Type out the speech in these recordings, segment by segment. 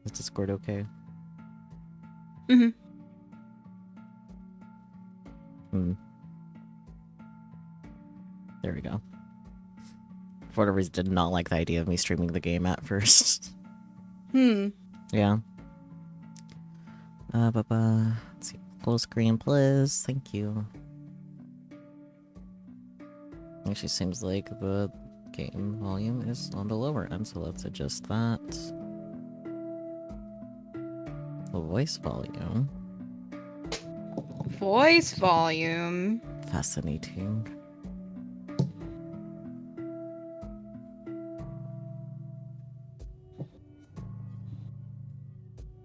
Is Discord okay? Mm-hmm. There we go. For whatever reason, did not like the idea of me streaming the game at first. Yeah. Let's see. Full screen, please. Thank you. Actually, seems like the game volume is on the lower end, so let's adjust that. The voice volume. Voice volume. Fascinating.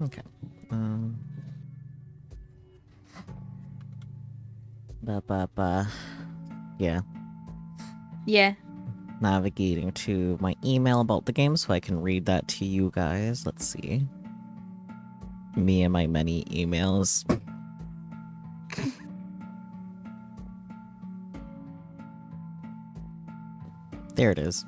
Okay. Yeah. Yeah. Navigating to my email about the game so I can read that to you guys. Let's see. Me and my many emails. There it is.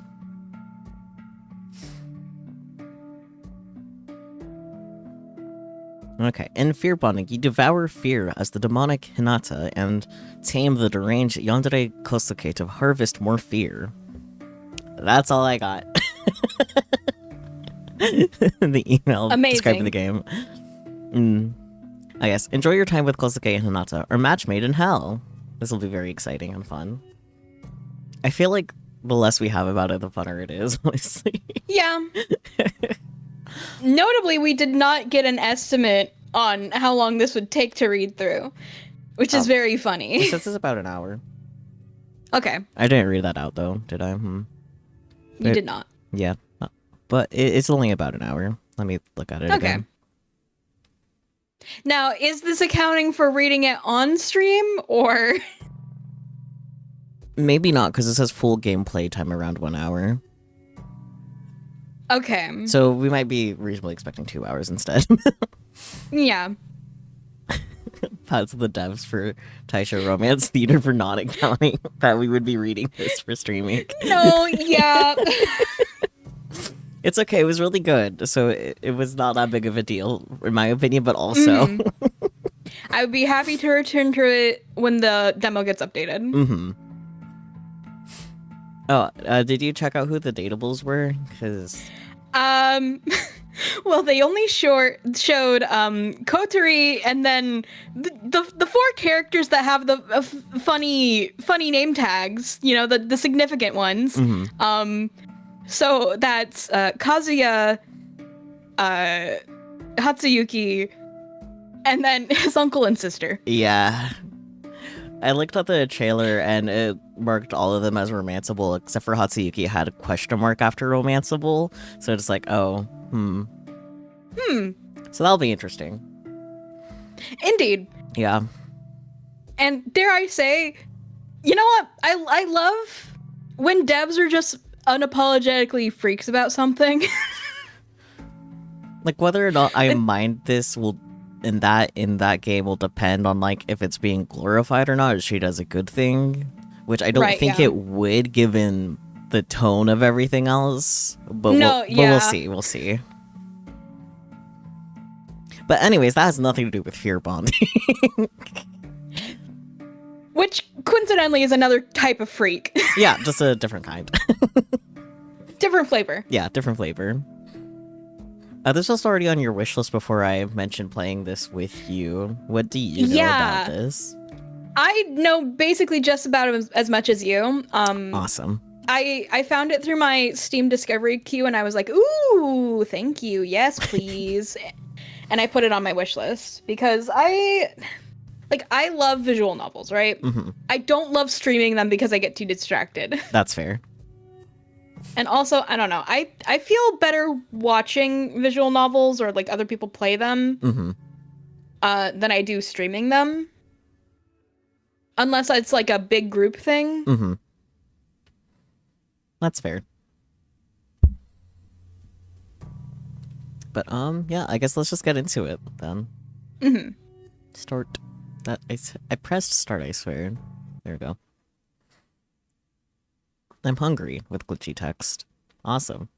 Okay, in Fearbonding, you devour fear as the demonic Hinata and tame the deranged Yandere Kosuke to harvest more fear. That's all I got. The email describing the game. I guess. Enjoy your time with Kosuke and Hinata, or match made in hell. This will be very exciting and fun. I feel like the less we have about it, the funner it is, honestly. Yeah. Notably, we did not get an estimate on how long this would take to read through, which is very funny. It says it's about an hour. Okay. I didn't read that out, though, did I? You did not. Yeah. But it's only about an hour. Let me look at it again. Now, is this accounting for reading it on stream, or...? Maybe not, because it says full gameplay time around 1 hour. Okay. So we might be reasonably expecting 2 hours instead. Yeah. That's the devs for Taisho Romance Theater for not accounting that we would be reading this for streaming. No, yeah. It's okay, it was really good, so it was not that big of a deal, in my opinion, but also... I would be happy to return to it when the demo gets updated. Oh, did you check out who the datables were? Because... Well, they only showed Kotori and then the four characters that have the funny name tags, you know, the significant ones. So that's Kazuya, Hatsuyuki, and then his uncle and sister. Yeah. I looked at the trailer and it marked all of them as romanceable, except for Hatsuyuki had a question mark after romanceable. So it's like, oh, So that'll be interesting. Indeed. Yeah. And dare I say, you know what? I love when devs are just unapologetically freaks about something. Like whether or not I mind this will in that game will depend on like if it's being glorified or not, or she does a good thing. Which I don't think it would given the tone of everything else. But we'll see. We'll see. But anyways, that has nothing to do with Fearbonding. Which, coincidentally, is another type of freak. Yeah, just a different kind. Different flavor. Yeah, different flavor. This was already on your wish list before I mentioned playing this with you. What do you know about this? I know basically just about as much as you. Awesome. I found it through my Steam Discovery queue, and I was like, ooh, thank you. Yes, please. And I put it on my wish list because I love visual novels, right? I don't love streaming them because I get too distracted. That's fair. And also, I don't know, I feel better watching visual novels or like other people play them than I do streaming them. Unless it's like a big group thing. That's fair. But yeah, I guess let's just get into it then. Start. That I pressed start, I swear. There we go. I'm hungry with glitchy text. Awesome.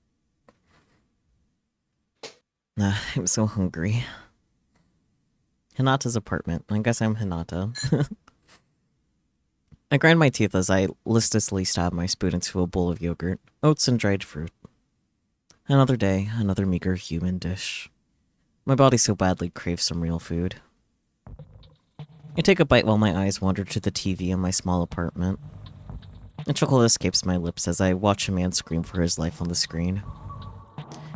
I'm so hungry. Hinata's apartment. I guess I'm Hinata. I grind my teeth as I listlessly stab my spoon into a bowl of yogurt, oats, and dried fruit. Another day, another meager human dish. My body so badly craves some real food. I take a bite while my eyes wander to the TV in my small apartment. A chuckle escapes my lips as I watch a man scream for his life on the screen.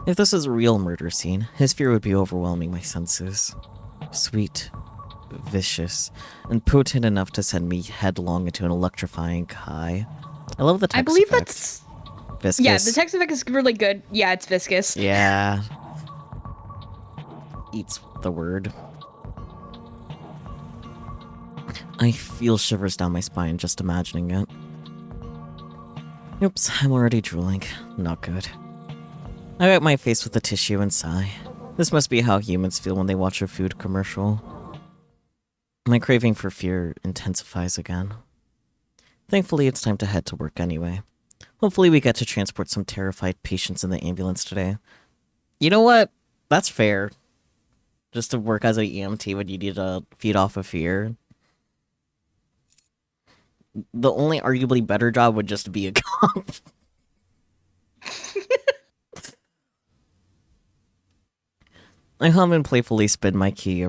If this was a real murder scene, his fear would be overwhelming my senses. Sweet, vicious, and potent enough to send me headlong into an electrifying high. I love the text I believe effect. That's... Viscous. Yeah, the text effect is really good. Yeah, it's viscous. Yeah. Eats the word. I feel shivers down my spine just imagining it. Oops, I'm already drooling. Not good. I wipe my face with a tissue and sigh. This must be how humans feel when they watch a food commercial. My craving for fear intensifies again. Thankfully, it's time to head to work anyway. Hopefully we get to transport some terrified patients in the ambulance today. You know what? That's fair. Just to work as an EMT when you need to feed off of fear. The only arguably better job would just be a cop. I hum and playfully spin my key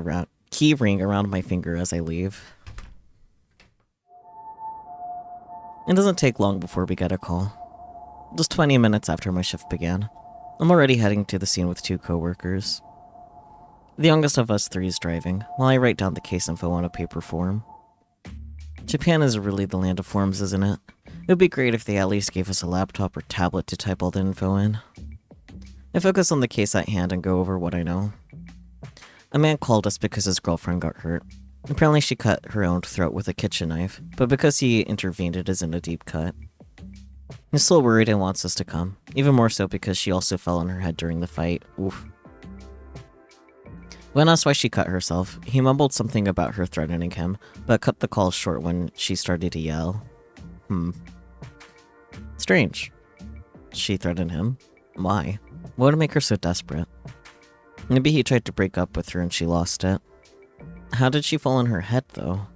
ring around my finger as I leave. It doesn't take long before we get a call. Just 20 minutes after my shift began. I'm already heading to the scene with 2 coworkers. The youngest of us 3 is driving, while I write down the case info on a paper form. Japan is really the land of forms, isn't it? It would be great if they at least gave us a laptop or tablet to type all the info in. I focus on the case at hand and go over what I know. A man called us because his girlfriend got hurt. Apparently she cut her own throat with a kitchen knife, but because he intervened it isn't a deep cut. He's still worried and wants us to come, even more so because she also fell on her head during the fight. Oof. When asked why she cut herself, he mumbled something about her threatening him, but cut the call short when she started to yell. Strange. She threatened him? Why? What would make her so desperate? Maybe he tried to break up with her and she lost it. How did she fall on her head, though?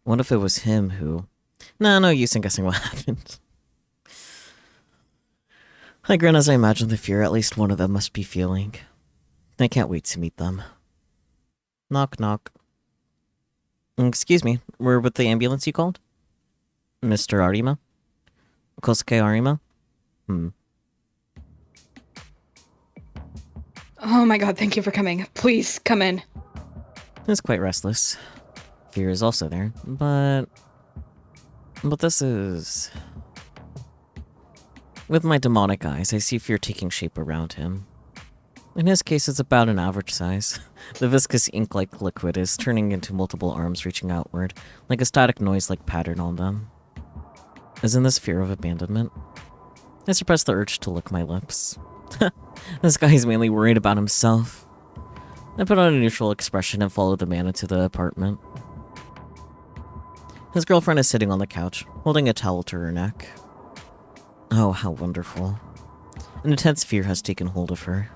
What if it was him who... No use in guessing what happened. I grin as I imagine the fear at least one of them must be feeling. I can't wait to meet them. Knock, knock. Excuse me, we're with the ambulance you called? Mr. Arima? Kosuke Arima? Oh my god, thank you for coming. Please, come in. He's quite restless. Fear is also there, but this is... With my demonic eyes, I see fear taking shape around him. In his case, it's about an average size. The viscous ink-like liquid is turning into multiple arms reaching outward, like a static noise-like pattern on them. Isn't this fear of abandonment? I suppress the urge to lick my lips. This guy is mainly worried about himself. I put on a neutral expression and follow the man into the apartment. His girlfriend is sitting on the couch, holding a towel to her neck. Oh, how wonderful. An intense fear has taken hold of her.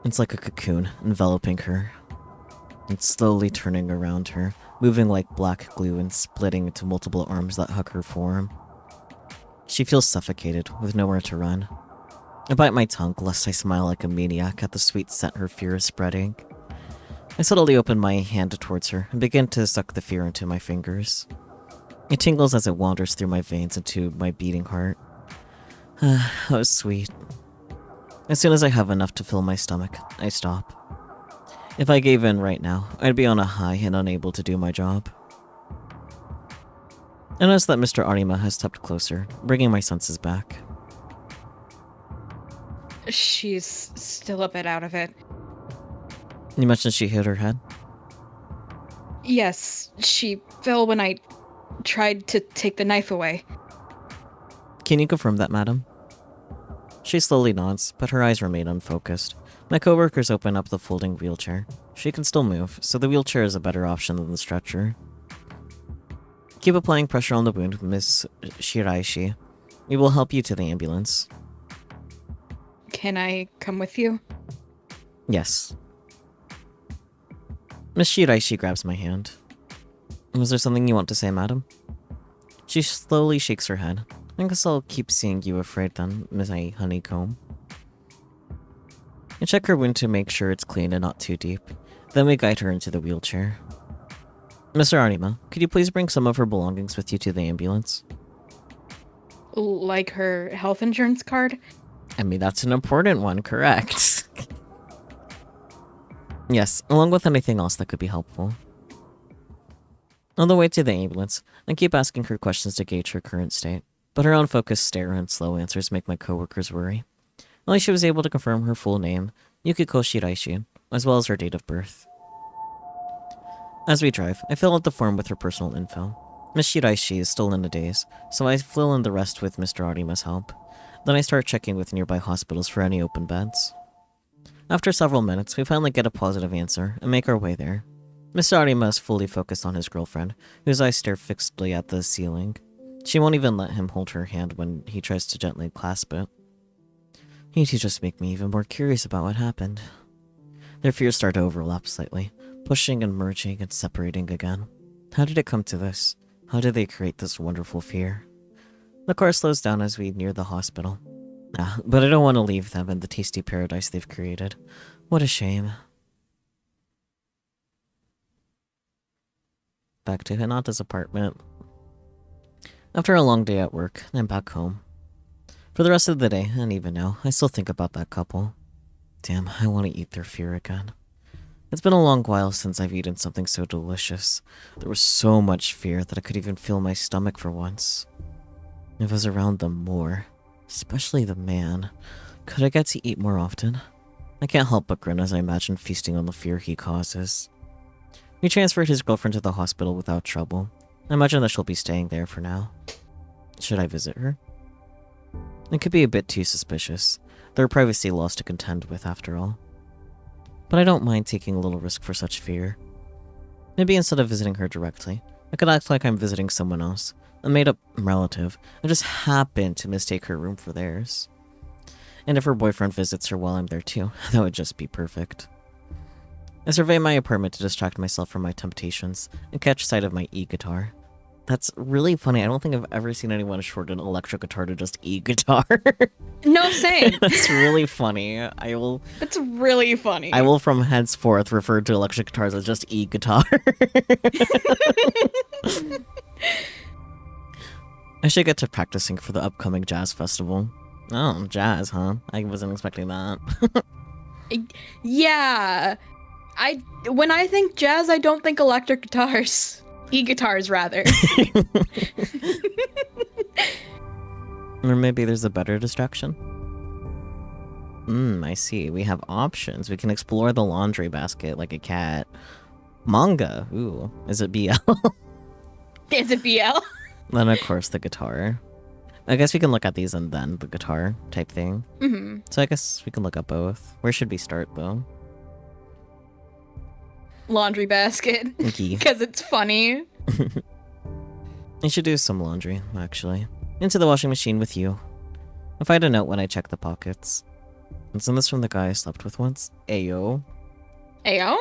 It's like a cocoon, enveloping her. It's slowly turning around her, moving like black glue and splitting into multiple arms that hug her form. She feels suffocated, with nowhere to run. I bite my tongue, lest I smile like a maniac at the sweet scent her fear is spreading. I subtly open my hand towards her and begin to suck the fear into my fingers. It tingles as it wanders through my veins into my beating heart. How sweet. As soon as I have enough to fill my stomach, I stop. If I gave in right now, I'd be on a high and unable to do my job. I notice that Mr. Arima has stepped closer, bringing my senses back. She's still a bit out of it. You mentioned she hit her head? Yes, she fell when I tried to take the knife away. Can you confirm that, madam? She slowly nods, but her eyes remain unfocused. My coworkers open up the folding wheelchair. She can still move, so the wheelchair is a better option than the stretcher. Keep applying pressure on the wound, Miss Shiraishi. We will help you to the ambulance. Can I come with you? Yes. Miss Shiraishi grabs my hand. Was there something you want to say, madam? She slowly shakes her head. I guess I'll keep seeing you afraid then, Miss Honeycomb. I check her wound to make sure it's clean and not too deep. Then we guide her into the wheelchair. Mr. Arima, could you please bring some of her belongings with you to the ambulance? Like her health insurance card? I mean, that's an important one, correct? Yes, along with anything else that could be helpful. On the way to the ambulance, I keep asking her questions to gauge her current state, but her unfocused stare and slow answers make my coworkers worry. Only she was able to confirm her full name, Yukiko Shiraishi, as well as her date of birth. As we drive, I fill out the form with her personal info. Miss Shiraishi is still in a daze, so I fill in the rest with Mr. Arima's help. Then I start checking with nearby hospitals for any open beds. After several minutes, we finally get a positive answer and make our way there. Mr. Arima is fully focused on his girlfriend, whose eyes stare fixedly at the ceiling. She won't even let him hold her hand when he tries to gently clasp it. You two just make me even more curious about what happened. Their fears start to overlap slightly, pushing and merging and separating again. How did it come to this? How did they create this wonderful fear? The car slows down as we near the hospital. But I don't want to leave them in the tasty paradise they've created. What a shame. Back to Hinata's apartment. After a long day at work, I'm back home. For the rest of the day, and even now, I still think about that couple. Damn, I want to eat their fear again. It's been a long while since I've eaten something so delicious. There was so much fear that I could even feel my stomach for once. If I was around them more, especially the man, could I get to eat more often? I can't help but grin as I imagine feasting on the fear he causes. He transferred his girlfriend to the hospital without trouble. I imagine that she'll be staying there for now. Should I visit her? It could be a bit too suspicious. There are privacy laws to contend with, after all. But I don't mind taking a little risk for such fear. Maybe instead of visiting her directly, I could act like I'm visiting someone else, a made-up relative, and just happen to mistake her room for theirs. And if her boyfriend visits her while I'm there too, that would just be perfect. I survey my apartment to distract myself from my temptations and catch sight of my e-guitar. That's really funny. I don't think I've ever seen anyone short an electric guitar to just e-guitar. No, same. That's really funny. That's really funny. I will from henceforth refer to electric guitars as just e-guitar. I should get to practicing for the upcoming jazz festival. Oh, jazz, huh? I wasn't expecting that. Yeah. When I think jazz, I don't think electric guitars. E-guitars, rather. Or maybe there's a better distraction? I see. We have options. We can explore the laundry basket like a cat. Manga. Ooh. Is it BL? Is it BL? Then, of course, the guitar. I guess we can look at these and then the guitar type thing. Mm-hmm. So I guess we can look at both. Where should we start, though? Laundry basket. Because it's funny. I should do some laundry, actually. Into the washing machine with you. I find a note when I check the pockets. Isn't this from the guy I slept with once? Ayo. Ayo?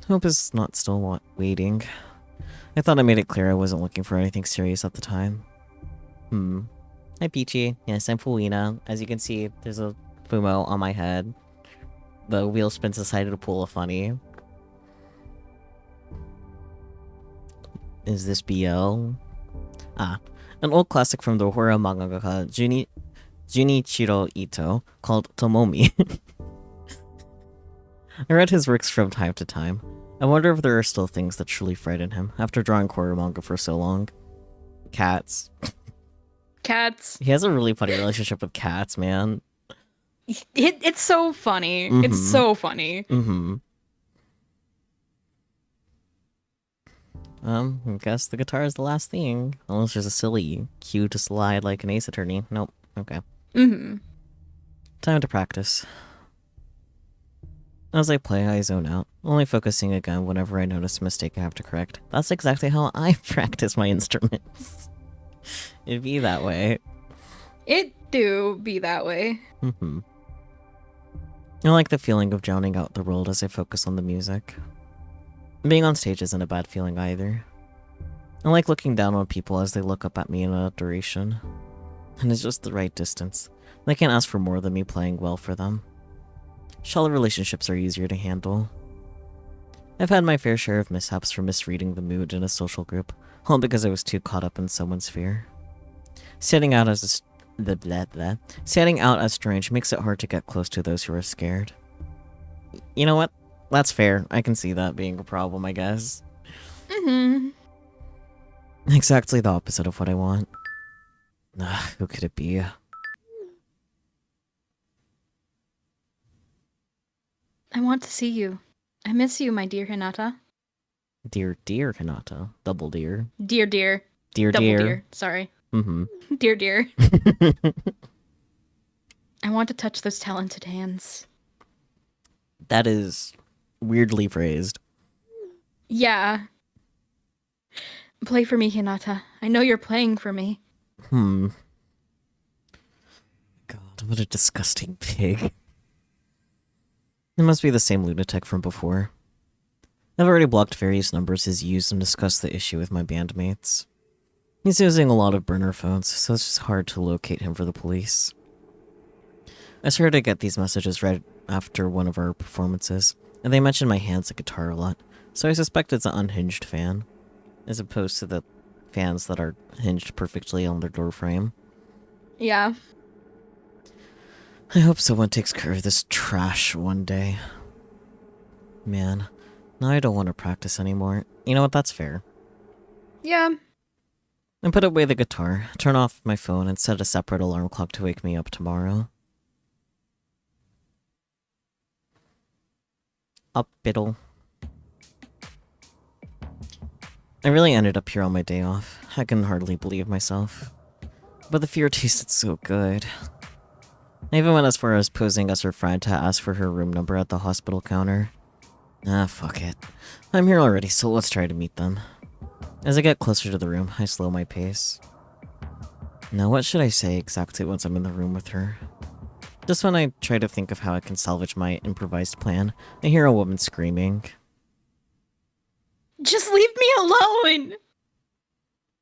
Hope is not still waiting. I thought I made it clear I wasn't looking for anything serious at the time. Hi, Peachy. Yes, I'm Fuina. As you can see, there's a Fumo on my head. The wheel spins decided to pull a funny. Is this BL? An old classic from the horror mangaka Junichiro Ito called Tomomi. I read his works from time to time. I wonder if there are still things that truly frighten him after drawing horror manga for so long. Cats. Cats. He has a really funny relationship with cats, man. It's so funny. Mm-hmm. It's so funny. Mm-hmm. I guess the guitar is the last thing. Unless there's a silly cue to slide like an Ace Attorney. Nope. Okay. Mm-hmm. Time to practice. As I play, I zone out, only focusing again whenever I notice a mistake I have to correct. That's exactly how I practice my instruments. It'd be that way. It do be that way. Mm-hmm. I like the feeling of drowning out the world as I focus on the music. Being on stage isn't a bad feeling either. I like looking down on people as they look up at me in adoration. And it's just the right distance. They can't ask for more than me playing well for them. Shallow relationships are easier to handle. I've had my fair share of mishaps from misreading the mood in a social group, all because I was too caught up in someone's fear. Setting out as strange makes it hard to get close to those who are scared. You know what? That's fair. I can see that being a problem, I guess. Mm-hmm. Exactly the opposite of what I want. Who could it be? I want to see you. I miss you, my dear Hinata. Dear Hinata. Double dear. Dear. Dear Double dear. dear. Sorry. Mm-hmm. Dear. I want to touch those talented hands. That is weirdly phrased. Yeah. Play for me, Hinata. I know you're playing for me. God, what a disgusting pig. It must be the same lunatic from before. I've already blocked various numbers he's used and discussed the issue with my bandmates. He's using a lot of burner phones, so it's just hard to locate him for the police. I started to get these messages right after one of our performances, and they mention my hands and guitar a lot, so I suspect it's an unhinged fan, as opposed to the fans that are hinged perfectly on their door frame. Yeah. I hope someone takes care of this trash one day. Man, now I don't want to practice anymore. You know what, that's fair. Yeah. I put away the guitar, turn off my phone, and set a separate alarm clock to wake me up tomorrow. Up, biddle. I really ended up here on my day off. I can hardly believe myself. But the fear tasted so good. I even went as far as posing as her friend to ask for her room number at the hospital counter. Fuck it. I'm here already, so let's try to meet them. As I get closer to the room, I slow my pace. Now, what should I say exactly once I'm in the room with her? Just when I try to think of how I can salvage my improvised plan, I hear a woman screaming. Just leave me alone!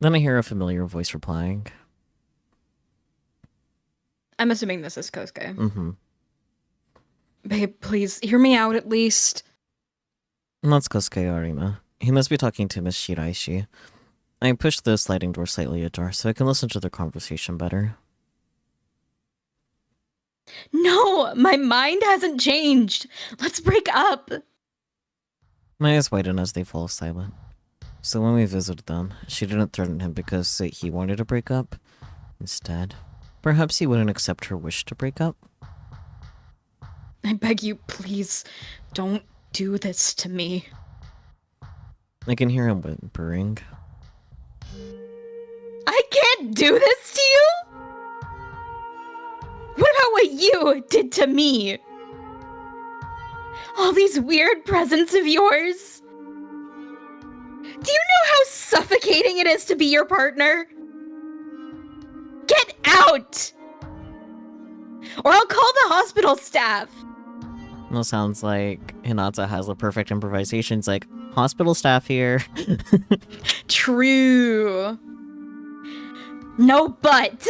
Then I hear a familiar voice replying. I'm assuming this is Kosuke. Mm-hmm. Babe, please, hear me out at least. That's Kosuke Arima. He must be talking to Miss Shiraishi. I pushed the sliding door slightly ajar so I can listen to their conversation better. No, my mind hasn't changed. Let's break up. My eyes widen as they fall silent. So when we visited them, she didn't threaten him because he wanted to break up. Instead, perhaps he wouldn't accept her wish to break up. I beg you, please, don't do this to me. I can hear him whimpering. I can't do this to you? What about what you did to me? All these weird presents of yours? Do you know how suffocating it is to be your partner? Get out! Or I'll call the hospital staff. Well, sounds like Hinata has the perfect improvisation. It's like, hospital staff here. True. No, but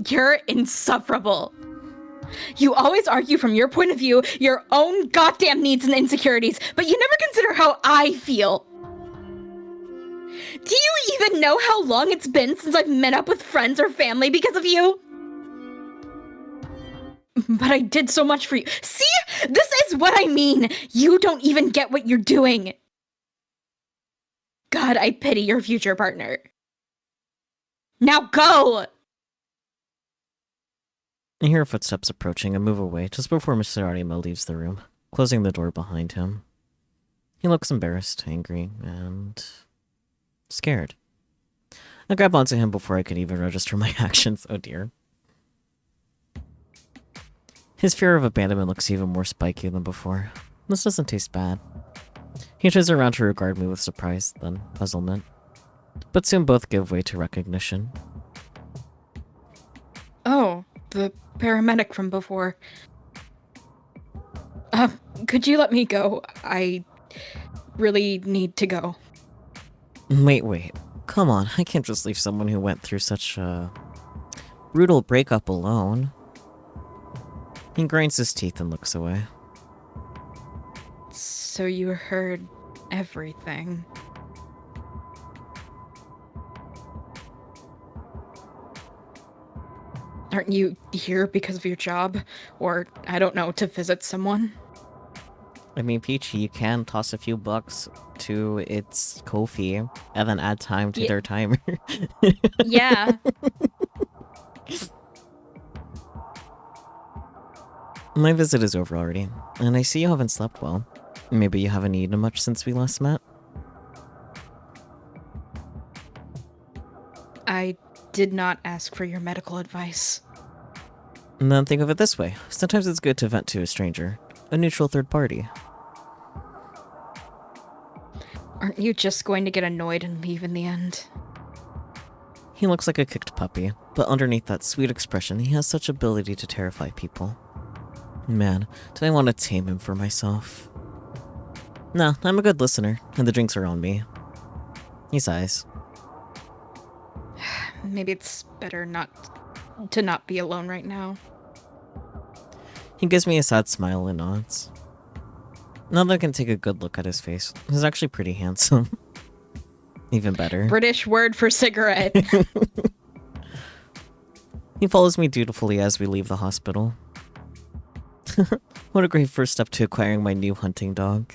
you're insufferable. You always argue from your point of view, your own goddamn needs and insecurities, but you never consider how I feel. Do you even know how long it's been since I've met up with friends or family because of you? But I did so much for you. See? This is what I mean. You don't even get what you're doing. God, I pity your future partner. Now go! I hear footsteps approaching and move away just before Mr. Arima leaves the room, closing the door behind him. He looks embarrassed, angry, and scared. I grab onto him before I could even register my actions. Oh dear. His fear of abandonment looks even more spiky than before. This doesn't taste bad. He turns around to regard me with surprise, then puzzlement. But soon both give way to recognition. Oh, the paramedic from before. Could you let me go? I really need to go. Wait. Come on, I can't just leave someone who went through such a brutal breakup alone. He grinds his teeth and looks away. So you heard everything. Aren't you here because of your job? Or, I don't know, to visit someone? I mean, Peachy, you can toss a few bucks to its Ko-fi and then add time to their timer. Yeah. My visit is over already, and I see you haven't slept well. Maybe you haven't eaten much since we last met? I did not ask for your medical advice. And then think of it this way. Sometimes it's good to vent to a stranger. A neutral third party. Aren't you just going to get annoyed and leave in the end? He looks like a kicked puppy, but underneath that sweet expression, he has such ability to terrify people. Man, do I want to tame him for myself? No, I'm a good listener, and the drinks are on me. He sighs. Maybe it's better to not be alone right now. He gives me a sad smile and nods. Now that I can take a good look at his face, he's actually pretty handsome. Even better. British word for cigarette. He follows me dutifully as we leave the hospital. What a great first step to acquiring my new hunting dog.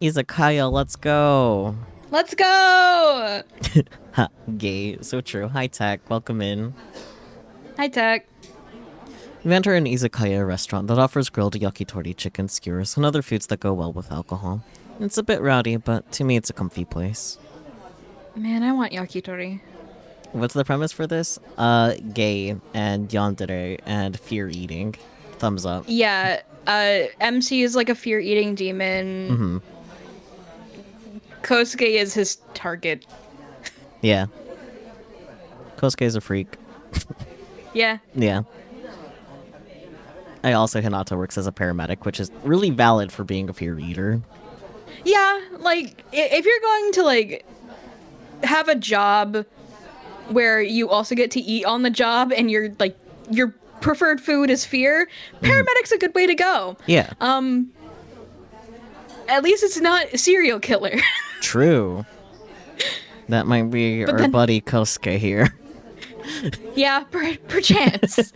Izakaya, let's go! Let's go! Ha, gay. So true. Hi, Tech. Welcome in. Hi, Tech. We enter an izakaya restaurant that offers grilled yakitori chicken skewers and other foods that go well with alcohol. It's a bit rowdy, but to me it's a comfy place. Man, I want yakitori. What's the premise for this? Gay and yandere and fear eating. Thumbs up. Yeah, MC is like a fear-eating demon. Kosuke is his target. Yeah. Kosuke is a freak. Yeah. Yeah. Hinata works as a paramedic, which is really valid for being a fear eater. Yeah, like, if you're going to, like, have a job where you also get to eat on the job and you're, like, your preferred food is fear, paramedic's a good way to go. Yeah. At least it's not a serial killer. True. That might be our buddy Kosuke here. Yeah, perchance.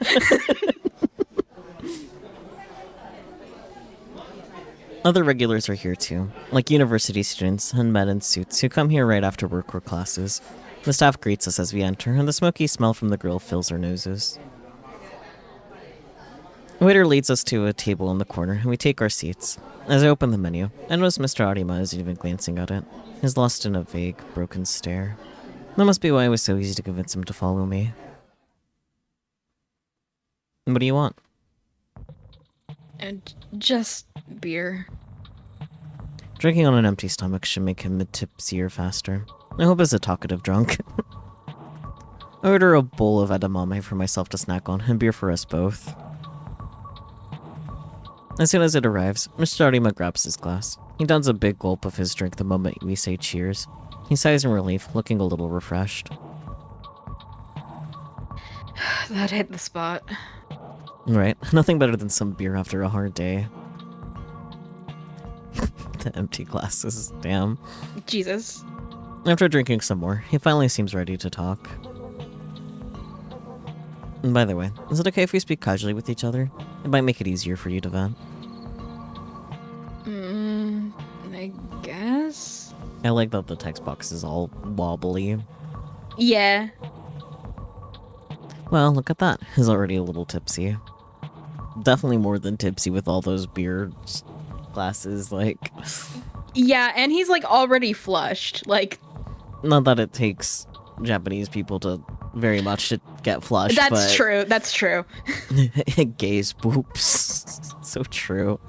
Other regulars are here too, like university students and men in suits who come here right after work or classes. The staff greets us as we enter, and the smoky smell from the grill fills our noses. The waiter leads us to a table in the corner, and we take our seats. As I open the menu, I notice Mr. Arima isn't even glancing at it. He's lost in a vague, broken stare. That must be why it was so easy to convince him to follow me. What do you want? And just beer. Drinking on an empty stomach should make him tipsier faster. I hope he's a talkative drunk. I order a bowl of edamame for myself to snack on, and beer for us both. As soon as it arrives, Mr. Arima grabs his glass. He downs a big gulp of his drink the moment we say cheers. He sighs in relief, looking a little refreshed. That hit the spot. Right, nothing better than some beer after a hard day. The empty glasses, damn. Jesus. After drinking some more, he finally seems ready to talk. And by the way, is it okay if we speak casually with each other? It might make it easier for you to vent. I guess? I like that the text box is all wobbly. Yeah. Well, look at that. He's already a little tipsy. Definitely more than tipsy with all those beer glasses, like... Yeah, and he's, like, already flushed. Like... Not that it takes Japanese people to very much to get flushed, That's true, that's true. Gays boops. So true.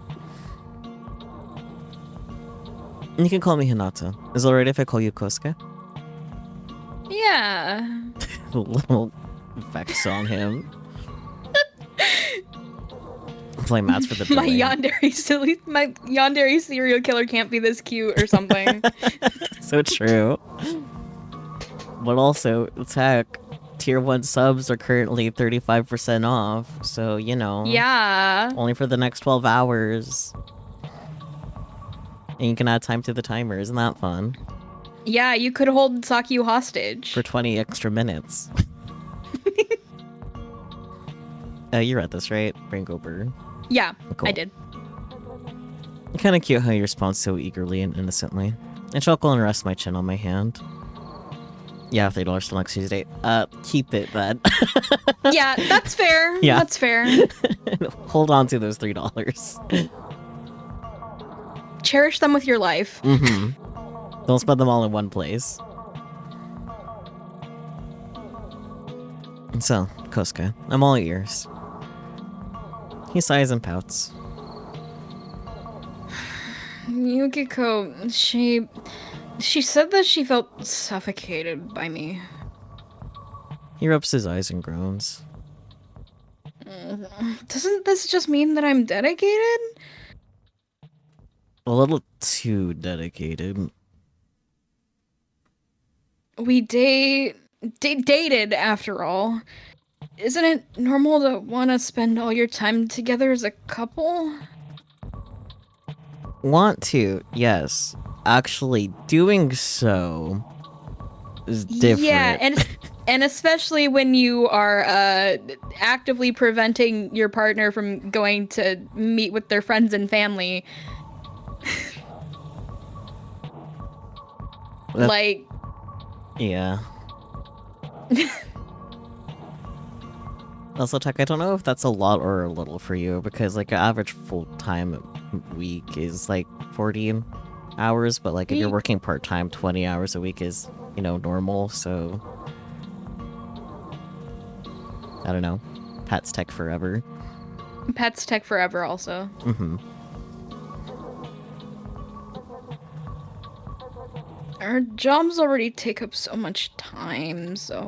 You can call me Hinata. Is it alright if I call you Kosuke? Yeah. A little effects on him. Play mats for the my billing. yandere serial killer can't be this cute or something. So true. But also, tech, tier 1 subs are currently 35% off, so, you know. Yeah. Only for the next 12 hours. And you can add time to the timer, isn't that fun? Yeah, you could hold Sakuya hostage. For 20 extra minutes. You read this, right? Ringo Bird. Yeah, cool. I did. Kinda cute how you respond so eagerly and innocently. And chuckle and rest my chin on my hand. Yeah, $3 till next Tuesday. Keep it then. Yeah, that's fair. Yeah. That's fair. Hold on to those $3. Cherish them with your life. Mm-hmm. Don't spend them all in one place. So, Kosuke, I'm all ears. He sighs and pouts. Yukiko, she said that she felt suffocated by me. He rubs his eyes and groans. Doesn't this just mean that I'm dedicated? A little too dedicated. We dated after all. Isn't it normal to want to spend all your time together as a couple? Want to, yes. Actually, doing so is different. Yeah, and especially when you are actively preventing your partner from going to meet with their friends and family. Like... Yeah. Also, Tech, I don't know if that's a lot or a little for you, because, like, an average full-time week is, like, 40 hours, but, like, if you're working part-time, 20 hours a week is, you know, normal, so... I don't know. Pets Tech forever. Pets Tech forever, also. Mm-hmm. Our jobs already take up so much time, so...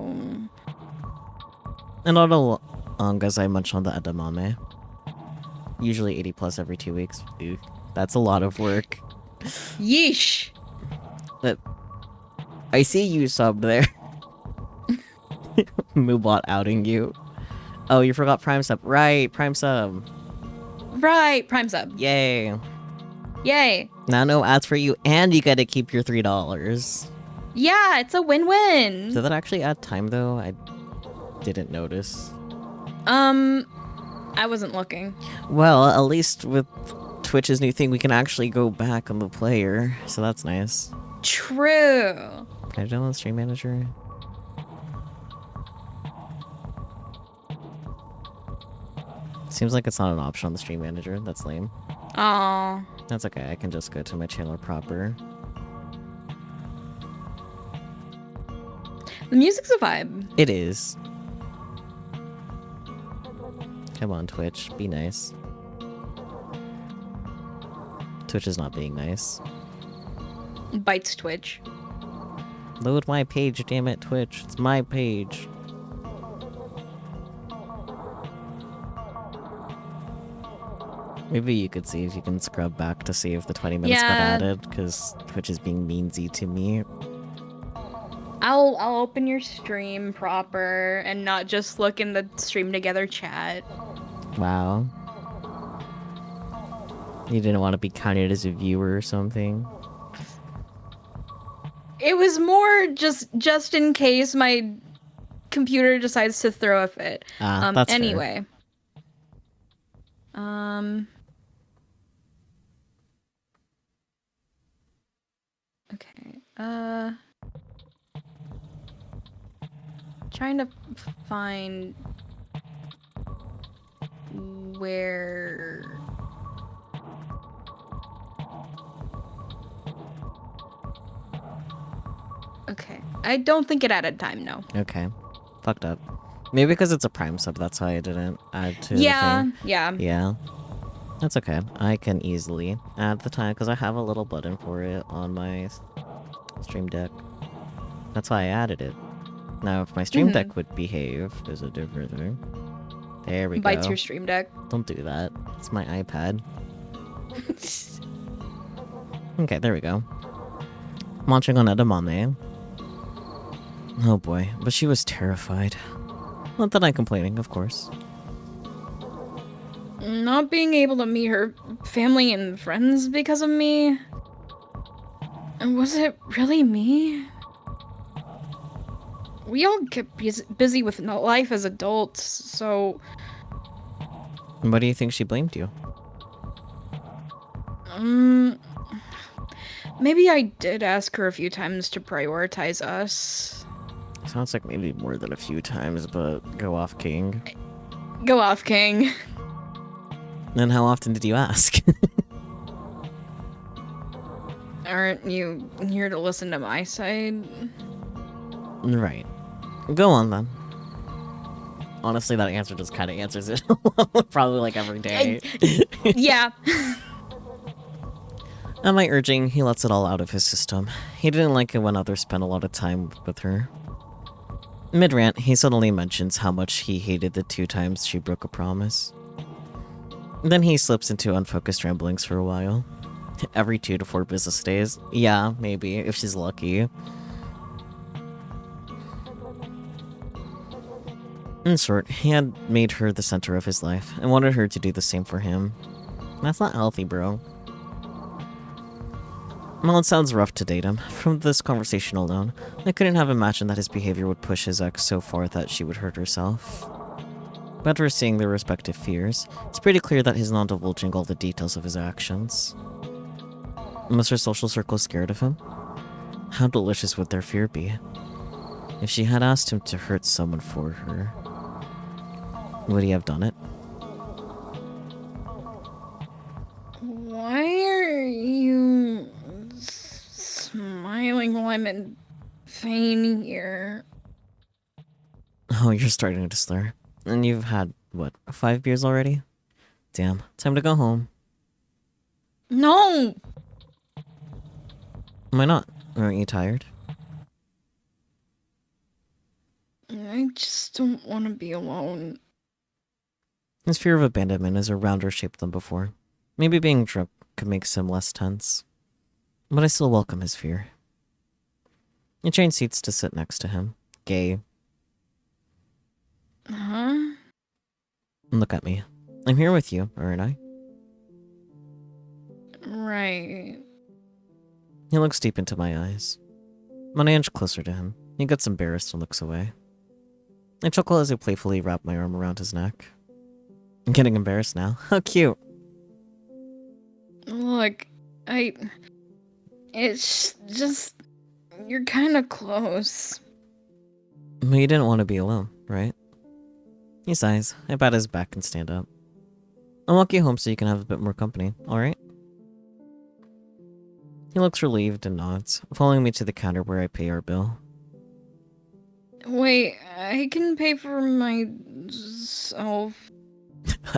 And not as long as I munch on the edamame. Usually 80 plus every 2 weeks. Ew, that's a lot of work. Yeesh! But I see you subbed there. Moobot outing you. Oh, you forgot Prime Sub. Right, Prime Sub. Right, Prime Sub. Yay. Yay. Now no ads for you, and you gotta keep your $3. Yeah, it's a win-win. Did that actually add time, though? I didn't notice. I wasn't looking. Well, at least with Twitch's new thing, we can actually go back on the player, so that's nice. True. Can I download Stream Manager? Seems like it's not an option on the Stream Manager. That's lame. Aww. That's okay. I can just go to my channel proper. The music's a vibe. It is. Come on, Twitch. Be nice. Twitch is not being nice. Bites Twitch. Load my page, damn it, Twitch. It's my page. Maybe you could see if you can scrub back to see if the 20 minutes got added, because Twitch is being meansy to me. I'll open your stream proper and not just look in the stream together chat. Wow. You didn't want to be counted as a viewer or something? It was more just in case my computer decides to throw a fit. That's anyway. Fair. Okay. Trying to find where... Okay. I don't think it added time, no. Okay. Fucked up. Maybe because it's a Prime sub, that's why I didn't add to the thing. Yeah. That's okay. I can easily add the time, because I have a little button for it on my stream deck. That's why I added it. Now, if my Stream Deck would behave, is a different thing. There we Bites go. your Stream Deck. Don't do that. It's my iPad. Okay, there we go. Munching on edamame. Oh boy, but she was terrified. Not that I'm complaining, of course. Not being able to meet her family and friends because of me? Was it really me? We all get busy with life as adults, so... What do you think she blamed you? Maybe I did ask her a few times to prioritize us. Sounds like maybe more than a few times, but go off, King. Go off, King. Then how often did you ask? Aren't you here to listen to my side? Right. Go on, then. Honestly, that answer just kind of answers it. Probably like every day. Yeah. At my urging, he lets it all out of his system. He didn't like it when others spent a lot of time with her. Mid-rant, he suddenly mentions how much he hated the 2 times she broke a promise. Then he slips into unfocused ramblings for a while. Every 2 to 4 business days. Yeah, maybe, if she's lucky. In short, he had made her the center of his life, and wanted her to do the same for him. That's not healthy, bro. Well, it sounds rough to date him. From this conversation alone, I couldn't have imagined that his behavior would push his ex so far that she would hurt herself. But after seeing their respective fears, it's pretty clear that he's not divulging all the details of his actions. Was her social circle scared of him? How delicious would their fear be? If she had asked him to hurt someone for her, would he have done it? Why are you smiling while I'm in pain here? Oh, you're starting to slur. And you've had, what, 5 beers already? Damn, time to go home. No! Why not? Aren't you tired? I just don't want to be alone. His fear of abandonment is rounder shaped than before. Maybe being drunk could make him less tense. But I still welcome his fear. He changed seats to sit next to him. Gay. Huh? Look at me. I'm here with you, aren't I? Right. He looks deep into my eyes. When I inch closer to him, he gets embarrassed and looks away. I chuckle as I playfully wrap my arm around his neck. I'm getting embarrassed now. How cute. Look, it's just... You're kind of close. But you didn't want to be alone, right? He sighs. I pat his back and stand up. I'll walk you home so you can have a bit more company, alright? He looks relieved and nods, following me to the counter where I pay our bill. Wait, I can pay for myself.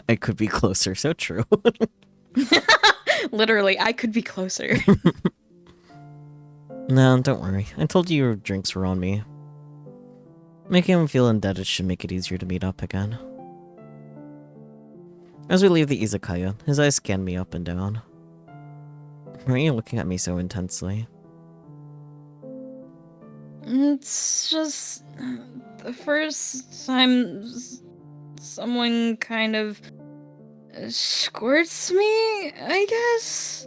I could be closer, so true. Literally, I could be closer. No, don't worry. I told you your drinks were on me. Making him feel indebted should make it easier to meet up again. As we leave the izakaya, his eyes scan me up and down. Why are you looking at me so intensely? It's just the first time someone kind of squirts me, I guess?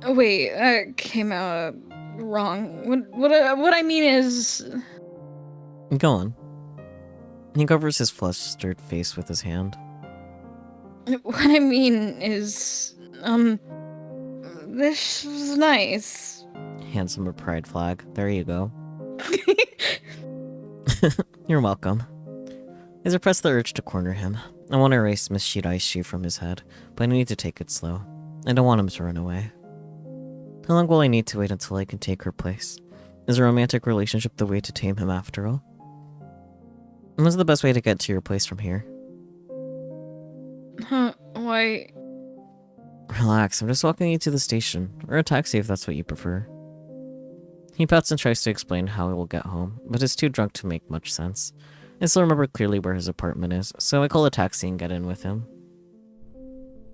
Oh, wait, that came out wrong. What I mean is... Go on. He covers his flustered face with his hand. What I mean is, this was nice. Hands him a pride flag. There you go. You're welcome. As I press the urge to corner him, I want to erase Miss Shiraishi from his head, but I need to take it slow. I don't want him to run away. How long will I need to wait until I can take her place? Is a romantic relationship the way to tame him after all? And what's the best way to get to your place from here? Huh, why? Relax, I'm just walking you to the station, or a taxi if that's what you prefer. He pouts and tries to explain how he will get home, but is too drunk to make much sense. I still remember clearly where his apartment is, so I call a taxi and get in with him.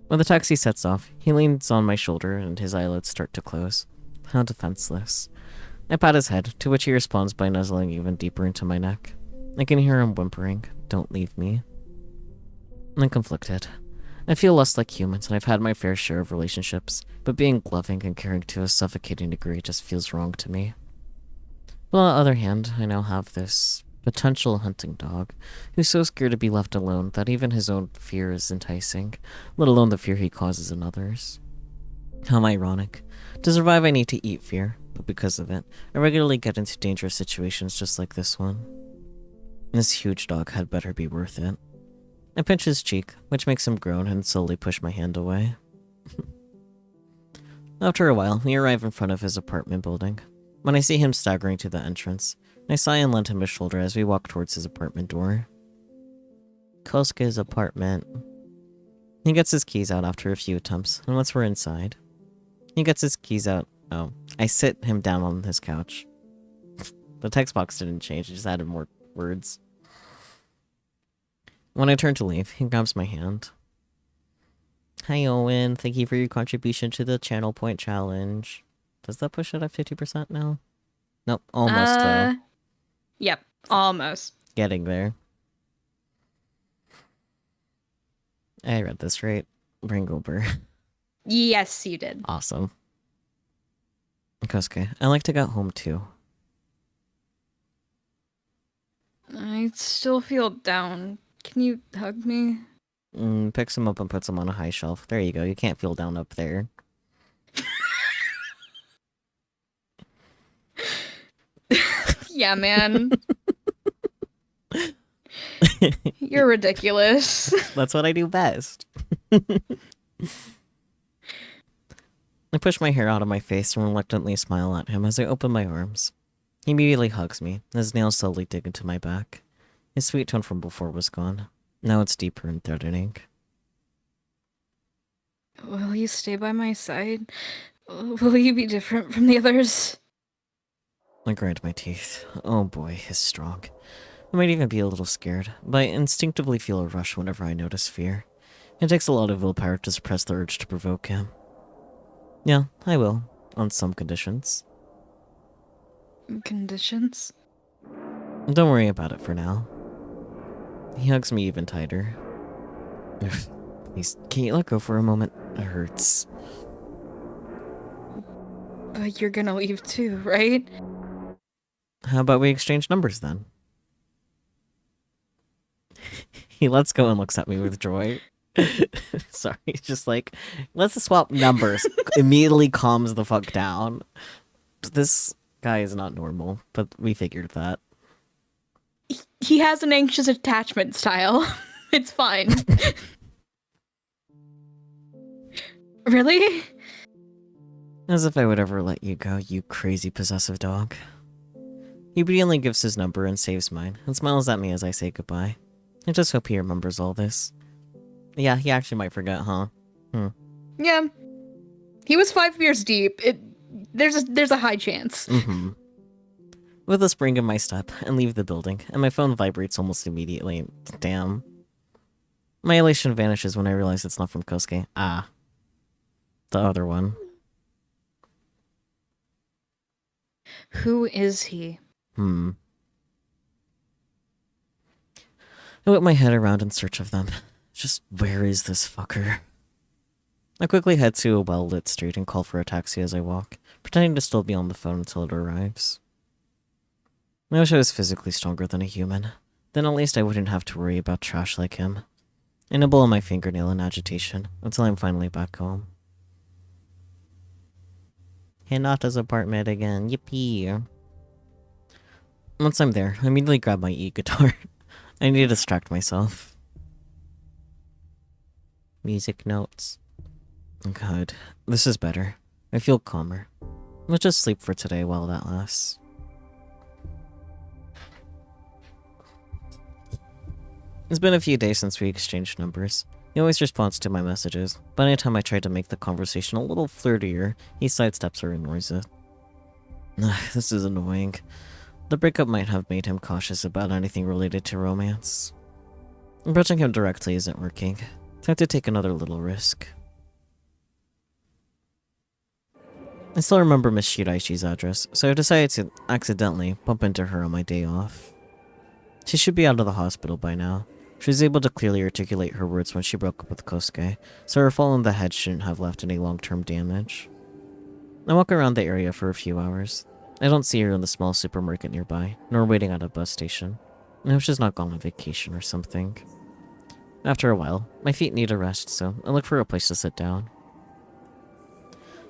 When the taxi sets off, he leans on my shoulder and his eyelids start to close. How defenseless. I pat his head, to which he responds by nuzzling even deeper into my neck. I can hear him whimpering, "Don't leave me." I'm conflicted. I feel less like humans, and I've had my fair share of relationships, but being loving and caring to a suffocating degree just feels wrong to me. But on the other hand, I now have this potential hunting dog, who's so scared to be left alone that even his own fear is enticing, let alone the fear he causes in others. How ironic. To survive I need to eat fear, but because of it, I regularly get into dangerous situations just like this one. This huge dog had better be worth it. I pinch his cheek, which makes him groan and slowly push my hand away. After a while, we arrive in front of his apartment building. When I see him staggering to the entrance, I sigh and lend him a shoulder as we walk towards his apartment door. Kosuke's apartment. He gets his keys out after a few attempts, and once we're inside, he gets his keys out. Oh, I sit him down on his couch. The text box didn't change, it just added more words. When I turn to leave, he grabs my hand. Hi Owen, thank you for your contribution to the channel point challenge. Does that push it at 50% now? Nope, almost though. Yep, almost. Getting there. I read this right. Bringober. Yes, you did. Awesome. Kosuke, I like to get home too. I still feel down. Can you hug me? Picks him up and puts him on a high shelf. There you go. You can't feel down up there. Yeah, man. You're ridiculous. That's what I do best. I push my hair out of my face and reluctantly smile at him as I open my arms. He immediately hugs me, his nails slowly dig into my back. His sweet tone from before was gone. Now it's deeper and threatening. Will you stay by my side? Will you be different from the others? I grind my teeth. Oh boy, he's strong. I might even be a little scared, but I instinctively feel a rush whenever I notice fear. It takes a lot of willpower to suppress the urge to provoke him. Yeah, I will, on some conditions. Conditions? Don't worry about it for now. He hugs me even tighter. Please, can you let go for a moment? It hurts. But you're gonna leave too, right? How about we exchange numbers then? He lets go and looks at me with joy. Sorry, it's just like, let's swap numbers. Immediately calms the fuck down. This guy is not normal, but we figured that. He has an anxious attachment style. It's fine. Really? As if I would ever let you go, you crazy possessive dog. He obediently gives his number and saves mine, and smiles at me as I say goodbye. I just hope he remembers all this. Yeah, he actually might forget, huh? Yeah. He was 5 years deep. There's a high chance. With a spring in my step, I leave the building, and my phone vibrates almost immediately. Damn. My elation vanishes when I realize it's not from Kosuke. Ah. The other one. Who is he? I whip my head around in search of them. Just where is this fucker? I quickly head to a well-lit street and call for a taxi as I walk, pretending to still be on the phone until it arrives. I wish I was physically stronger than a human. Then at least I wouldn't have to worry about trash like him. I nibble on my fingernail in agitation until I'm finally back home. Hinata's apartment again, yippee. Once I'm there, I immediately grab my e-guitar. I need to distract myself. Music notes. God, this is better. I feel calmer. Let's just sleep for today while that lasts. It's been a few days since we exchanged numbers. He always responds to my messages, but anytime I try to make the conversation a little flirtier, he sidesteps or ignores it. This is annoying. The breakup might have made him cautious about anything related to romance. Approaching him directly isn't working. Time to take another little risk. I still remember Miss Shiraishi's address, so I decided to accidentally bump into her on my day off. She should be out of the hospital by now. She was able to clearly articulate her words when she broke up with Kosuke, so her fall on the head shouldn't have left any long-term damage. I walk around the area for a few hours. I don't see her in the small supermarket nearby, nor waiting at a bus station. I hope she's not gone on vacation or something. After a while, my feet need a rest, so I look for a place to sit down.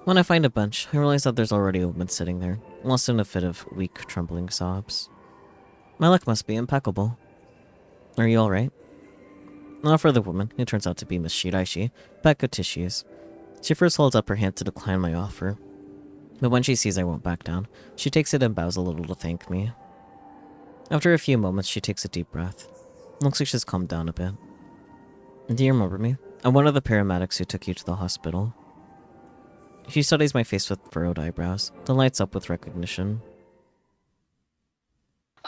When I find a bench, I realize that there's already a woman sitting there, lost in a fit of weak, trembling sobs. My luck must be impeccable. Are you alright? I offer the woman, who turns out to be Miss Shiraishi, a pack of tissues. She first holds up her hand to decline my offer, but when she sees I won't back down, she takes it and bows a little to thank me. After a few moments, she takes a deep breath. Looks like she's calmed down a bit. Do you remember me? I'm one of the paramedics who took you to the hospital. She studies my face with furrowed eyebrows, then lights up with recognition.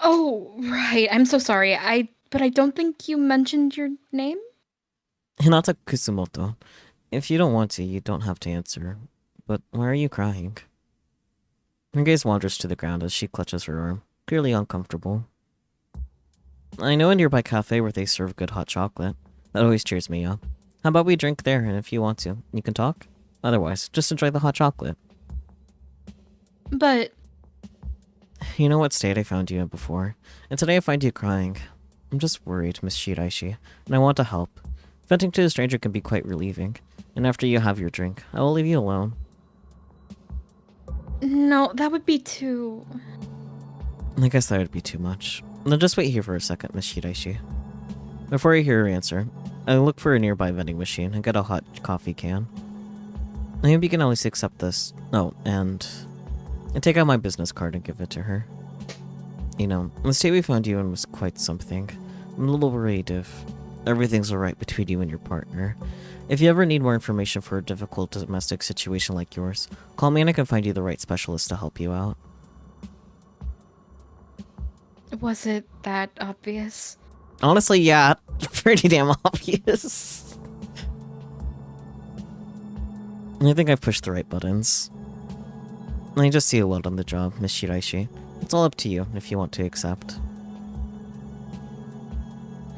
Oh, right. I'm so sorry. But I don't think you mentioned your name? Hinata Kusumoto. If you don't want to, you don't have to answer. But why are you crying? Her gaze wanders to the ground as she clutches her arm, clearly uncomfortable. I know a nearby cafe where they serve good hot chocolate. That always cheers me up. How about we drink there, and if you want to, you can talk? Otherwise, just enjoy the hot chocolate. But... You know what state I found you in before, and today I find you crying. I'm just worried, Miss Shiraishi, and I want to help. Venting to a stranger can be quite relieving, and after you have your drink, I will leave you alone. No, that would be too... I guess that would be too much. Then just wait here for a second, Miss Shiraishi. Before I hear her answer, I look for a nearby vending machine and get a hot coffee can. I hope you can at least accept this. Oh, and I take out my business card and give it to her. You know, the state we found you in was quite something. I'm a little worried if everything's alright between you and your partner. If you ever need more information for a difficult domestic situation like yours, call me and I can find you the right specialist to help you out. Was it that obvious? Honestly, yeah, pretty damn obvious. I think I've pushed the right buttons. I just see a lot on the job, Miss Shiraishi. It's all up to you if you want to accept.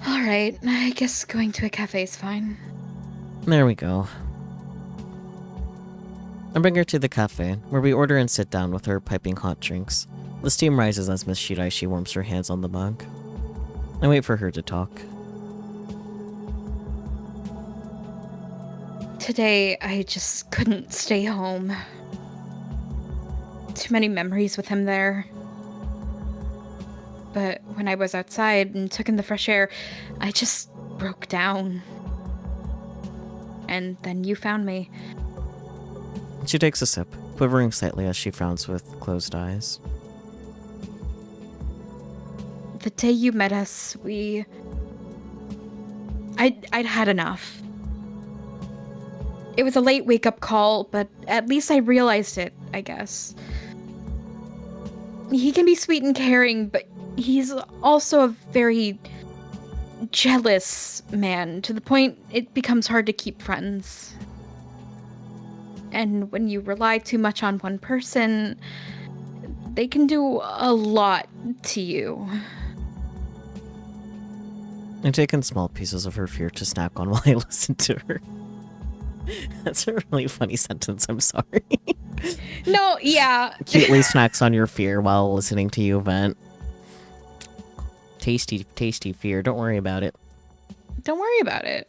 Alright, I guess going to a cafe is fine. There we go. I bring her to the cafe, where we order and sit down with her piping hot drinks. The steam rises as Miss Shiraishi warms her hands on the mug. I wait for her to talk. Today, I just couldn't stay home. Too many memories with him there. But when I was outside and took in the fresh air, I just broke down. And then you found me. She takes a sip, quivering slightly as she frowns with closed eyes. The day you met us, I'd had enough. It was a late wake-up call, but at least I realized it, I guess. He can be sweet and caring, but he's also a very jealous man, to the point it becomes hard to keep friends. And when you rely too much on one person, they can do a lot to you. I take in small pieces of her fear to snack on while I listen to her. That's a really funny sentence, I'm sorry. No, yeah. Cutely snacks on your fear while listening to you vent. Tasty, tasty fear, don't worry about it. Don't worry about it.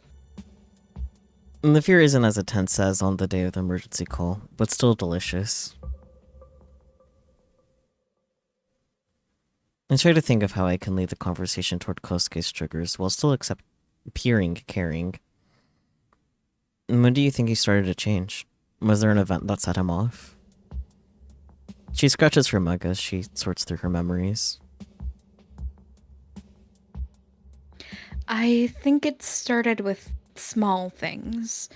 And the fear isn't as intense as on the day of the emergency call, but still delicious. I try to think of how I can lead the conversation toward Kosuke's triggers while still appearing caring. And when do you think he started to change? Was there an event that set him off? She scratches her mug as she sorts through her memories. I think it started with small things.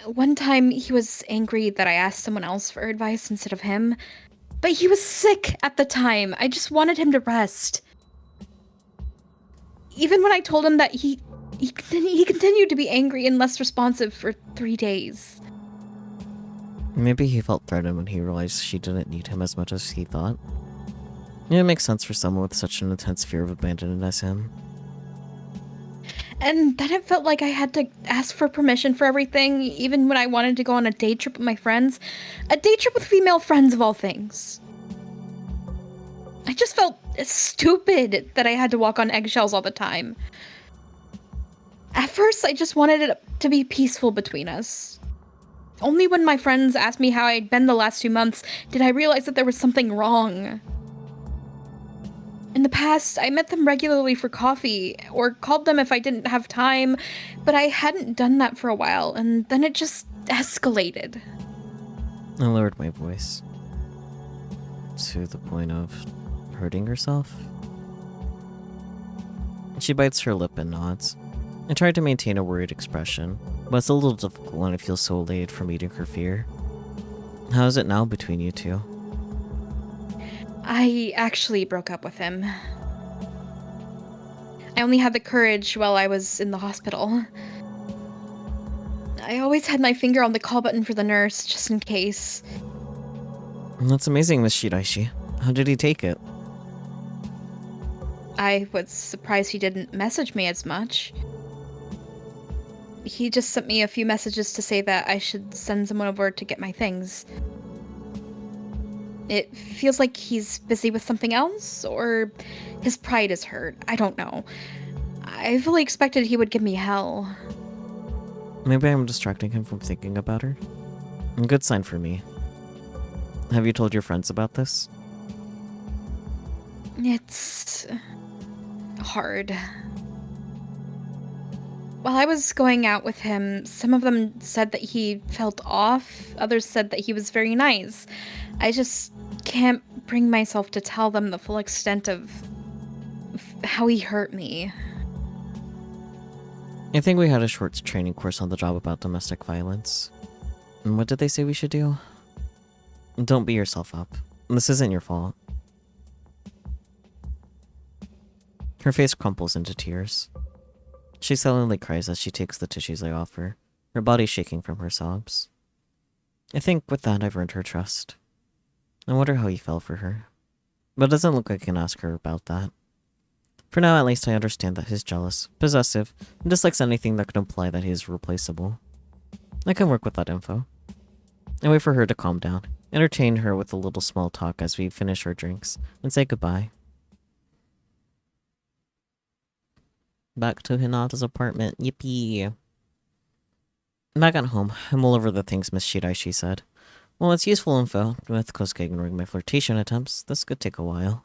One time he was angry that I asked someone else for advice instead of him, but he was sick at the time. I just wanted him to rest. Even when I told him that he continued to be angry and less responsive for 3 days. Maybe he felt threatened when he realized she didn't need him as much as he thought. It makes sense for someone with such an intense fear of abandonment as him. And then it felt like I had to ask for permission for everything, even when I wanted to go on a day trip with my friends. A day trip with female friends, of all things. I just felt stupid that I had to walk on eggshells all the time. At first, I just wanted it to be peaceful between us. Only when my friends asked me how I'd been the last 2 months did I realize that there was something wrong. In the past, I met them regularly for coffee, or called them if I didn't have time, but I hadn't done that for a while, and then it just escalated. I lowered my voice. To the point of hurting herself? She bites her lip and nods. I tried to maintain a worried expression, but it's a little difficult when I feel so elated from meeting her fear. How is it now between you two? I actually broke up with him. I only had the courage while I was in the hospital. I always had my finger on the call button for the nurse, just in case. That's amazing, Miss Shiraishi. How did he take it? I was surprised he didn't message me as much. He just sent me a few messages to say that I should send someone over to get my things. It feels like he's busy with something else, or his pride is hurt. I don't know. I fully expected he would give me hell. Maybe I'm distracting him from thinking about her? A good sign for me. Have you told your friends about this? It's hard. While I was going out with him, some of them said that he felt off, others said that he was very nice. I just can't bring myself to tell them the full extent of how he hurt me. I think we had a short training course on the job about domestic violence. And what did they say we should do? Don't beat yourself up. This isn't your fault. Her face crumples into tears. She silently cries as she takes the tissues I offer, her body shaking from her sobs. I think with that I've earned her trust. I wonder how he fell for her. But it doesn't look like I can ask her about that. For now, at least I understand that he's jealous, possessive, and dislikes anything that could imply that he is replaceable. I can work with that info. I wait for her to calm down, entertain her with a little small talk as we finish our drinks, and say goodbye. Back to Hinata's apartment, yippee! Back at home, I mull over the things Miss Shiraishi said. Well, it's useful info. With Kosuke ignoring my flirtation attempts, this could take a while.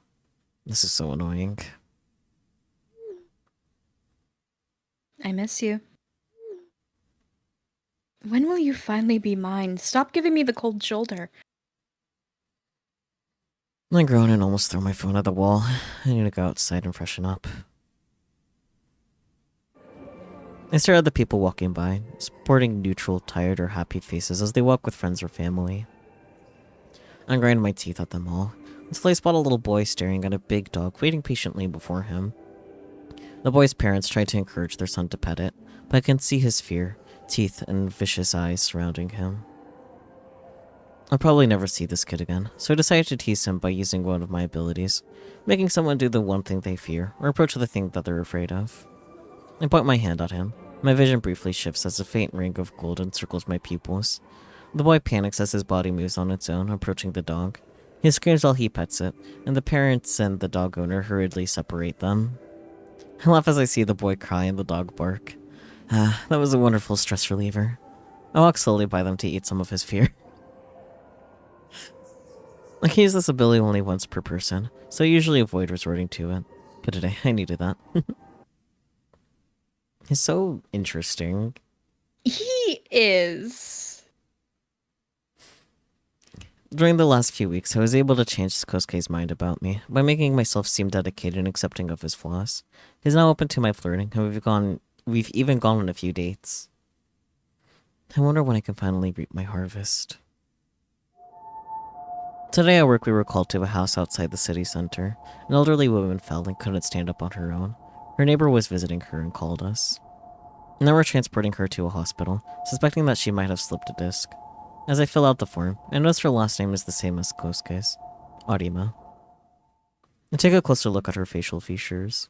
This is so annoying. I miss you. When will you finally be mine? Stop giving me the cold shoulder. I groan and almost throw my phone at the wall. I need to go outside and freshen up. I stare at the people walking by, sporting neutral, tired, or happy faces as they walk with friends or family. I grind my teeth at them all, until I spot a little boy staring at a big dog waiting patiently before him. The boy's parents try to encourage their son to pet it, but I can see his fear, teeth, and vicious eyes surrounding him. I'll probably never see this kid again, so I decided to tease him by using one of my abilities, making someone do the one thing they fear, or approach the thing that they're afraid of. I point my hand at him. My vision briefly shifts as a faint ring of gold encircles my pupils. The boy panics as his body moves on its own, approaching the dog. He screams while he pets it, and the parents and the dog owner hurriedly separate them. I laugh as I see the boy cry and the dog bark. That was a wonderful stress reliever. I walk slowly by them to eat some of his fear. I can use this ability only once per person, so I usually avoid resorting to it. But today, I needed that. He's so interesting. He is. During the last few weeks, I was able to change Kosuke's mind about me by making myself seem dedicated and accepting of his flaws. He's now open to my flirting, and we've even gone on a few dates. I wonder when I can finally reap my harvest. Today at work we were called to a house outside the city center. An elderly woman fell and couldn't stand up on her own. Her neighbor was visiting her and called us. Now we're transporting her to a hospital, suspecting that she might have slipped a disc. As I fill out the form, I notice her last name is the same as Kosuke's, Arima. I take a closer look at her facial features.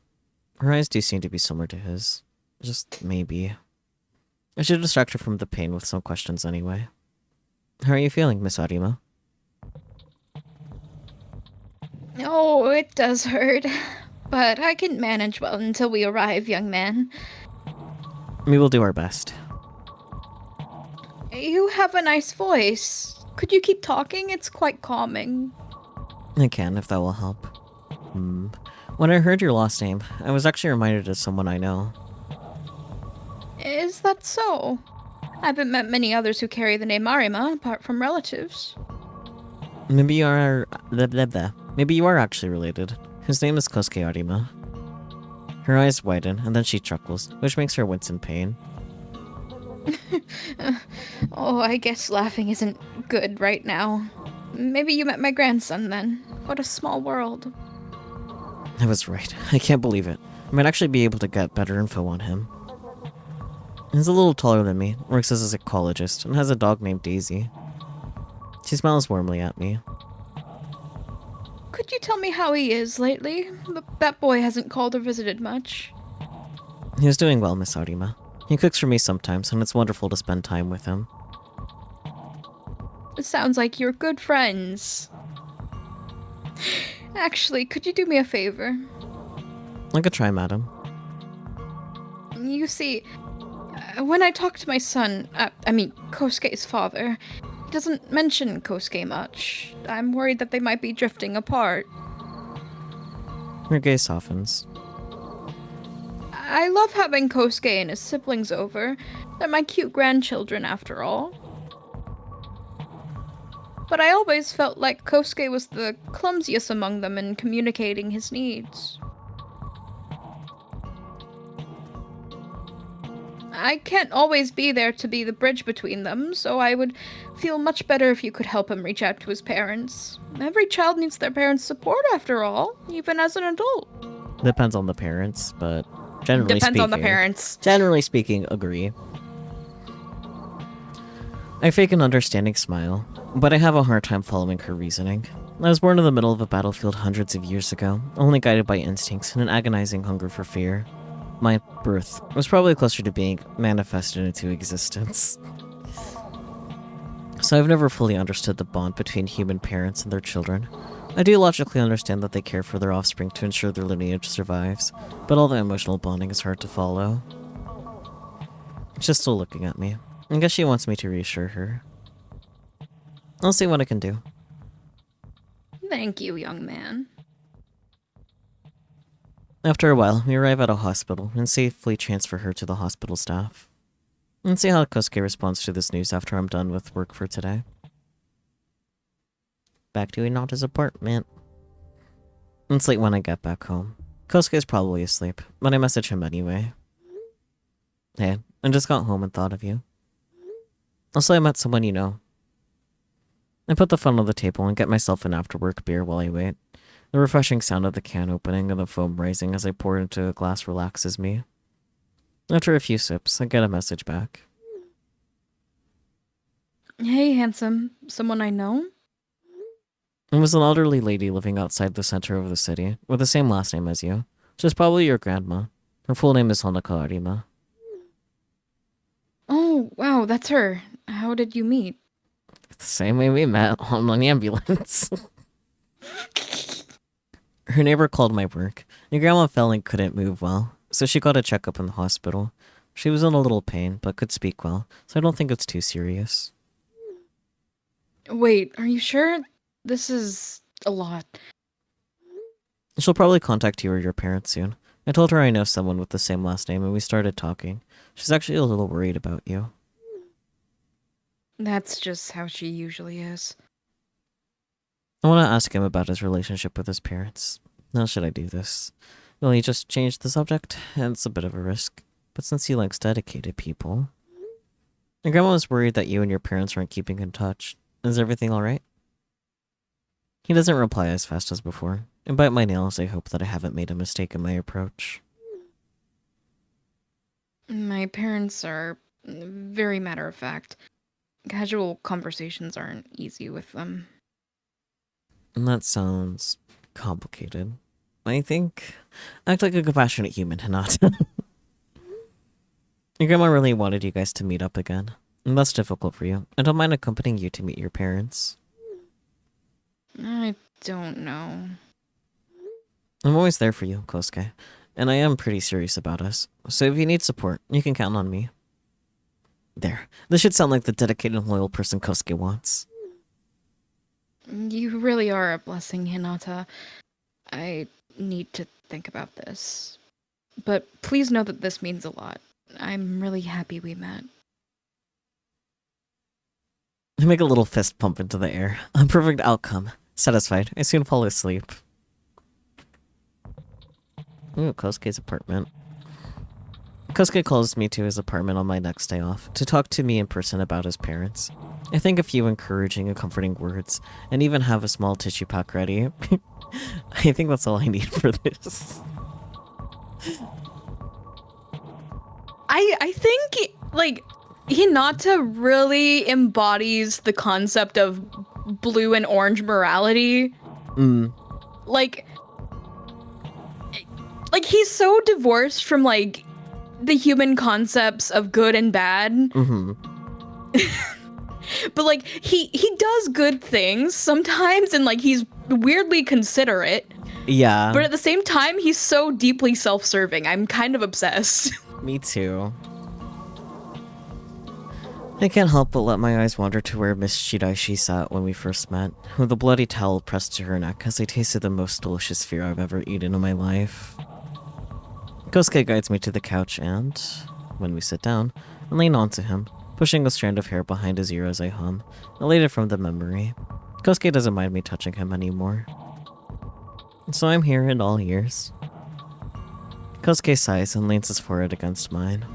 Her eyes do seem to be similar to his. Just maybe. I should distract her from the pain with some questions anyway. How are you feeling, Miss Arima? Oh, it does hurt. But I can manage well until we arrive, young man. We will do our best. You have a nice voice. Could you keep talking? It's quite calming. I can, if that will help. When I heard your last name, I was actually reminded of someone I know. Is that so? I haven't met many others who carry the name Arima, apart from relatives. Maybe you are... Maybe you are actually related. His name is Kosuke Arima. Her eyes widen, and then she chuckles, which makes her wince in pain. Oh, I guess laughing isn't good right now. Maybe you met my grandson then. What a small world. I was right. I can't believe it. I might actually be able to get better info on him. He's a little taller than me, works as a psychologist, and has a dog named Daisy. She smiles warmly at me. Could you tell me how he is lately? That boy hasn't called or visited much. He's doing well, Miss Arima. He cooks for me sometimes, and it's wonderful to spend time with him. It sounds like you're good friends. Actually, could you do me a favor? I could try, madam. You see, when I talk to my son, Kosuke's father, he doesn't mention Kosuke much. I'm worried that they might be drifting apart. Her gaze softens. I love having Kosuke and his siblings over. They're my cute grandchildren, after all. But I always felt like Kosuke was the clumsiest among them in communicating his needs. I can't always be there to be the bridge between them, so I would feel much better if you could help him reach out to his parents. Every child needs their parents' support, after all, even as an adult. Depends on the parents, but generally Depends on the parents. Generally speaking, agree. I fake an understanding smile, but I have a hard time following her reasoning. I was born in the middle of a battlefield hundreds of years ago, only guided by instincts and an agonizing hunger for fear. My birth was probably closer to being manifested into existence. So I've never fully understood the bond between human parents and their children. I do logically understand that they care for their offspring to ensure their lineage survives, but all the emotional bonding is hard to follow. She's still looking at me. I guess she wants me to reassure her. I'll see what I can do. Thank you, young man. After a while, we arrive at a hospital and safely transfer her to the hospital staff. And see how Kosuke responds to this news after I'm done with work for today. Back to Inata's apartment. It's late when I get back home. Kosuke's probably asleep, but I message him anyway. Hey, I just got home and thought of you. Also, I met someone you know. I put the phone on the table and get myself an after-work beer while I wait. The refreshing sound of the can opening and the foam rising as I pour it into a glass relaxes me. After a few sips, I get a message back. Hey, handsome. Someone I know? It was an elderly lady living outside the center of the city, with the same last name as you. She's probably your grandma. Her full name is Honaka Arima. Oh, wow, that's her. How did you meet? The same way we met, on an ambulance. Her neighbor called my work. Your grandma fell and couldn't move well, so she got a checkup in the hospital. She was in a little pain, but could speak well, so I don't think it's too serious. Wait, are you sure? This is a lot. She'll probably contact you or your parents soon. I told her I know someone with the same last name, and we started talking. She's actually a little worried about you. That's just how she usually is. I want to ask him about his relationship with his parents. How should I do this? Will he just change the subject? It's a bit of a risk. But since he likes dedicated people... Your grandma was worried that you and your parents weren't keeping in touch. Is everything alright? He doesn't reply as fast as before. And bite my nails, I hope that I haven't made a mistake in my approach. My parents are very matter of fact. Casual conversations aren't easy with them. And that sounds complicated. I think act like a compassionate human, Hinata. Your grandma really wanted you guys to meet up again. And that's difficult for you. I don't mind accompanying you to meet your parents. I don't know. I'm always there for you, Kosuke. And I am pretty serious about us. So if you need support, you can count on me. There. This should sound like the dedicated and loyal person Kosuke wants. You really are a blessing, Hinata. I need to think about this. But please know that this means a lot. I'm really happy we met. I make a little fist pump into the air. A perfect outcome. Satisfied, I soon fall asleep. Ooh, Kosuke's apartment. Kosuke calls me to his apartment on my next day off to talk to me in person about his parents. I think a few encouraging and comforting words, and even have a small tissue pack ready. I think that's all I need for this. I think, like, Hinata really embodies the concept of blue and orange morality. Like he's so divorced from, like, the human concepts of good and bad. But, like, he does good things sometimes, and, like, he's weirdly considerate. Yeah. But at the same time, he's so deeply self-serving. I'm kind of obsessed. Me too. I can't help but let my eyes wander to where Miss Shiraishi sat when we first met, with a bloody towel pressed to her neck as I tasted the most delicious fear I've ever eaten in my life. Kosuke guides me to the couch and, when we sit down, I lean onto him, pushing a strand of hair behind his ear as I hum, elated from the memory. Kosuke doesn't mind me touching him anymore. So I'm here in all ears. Kosuke sighs and leans his forehead against mine.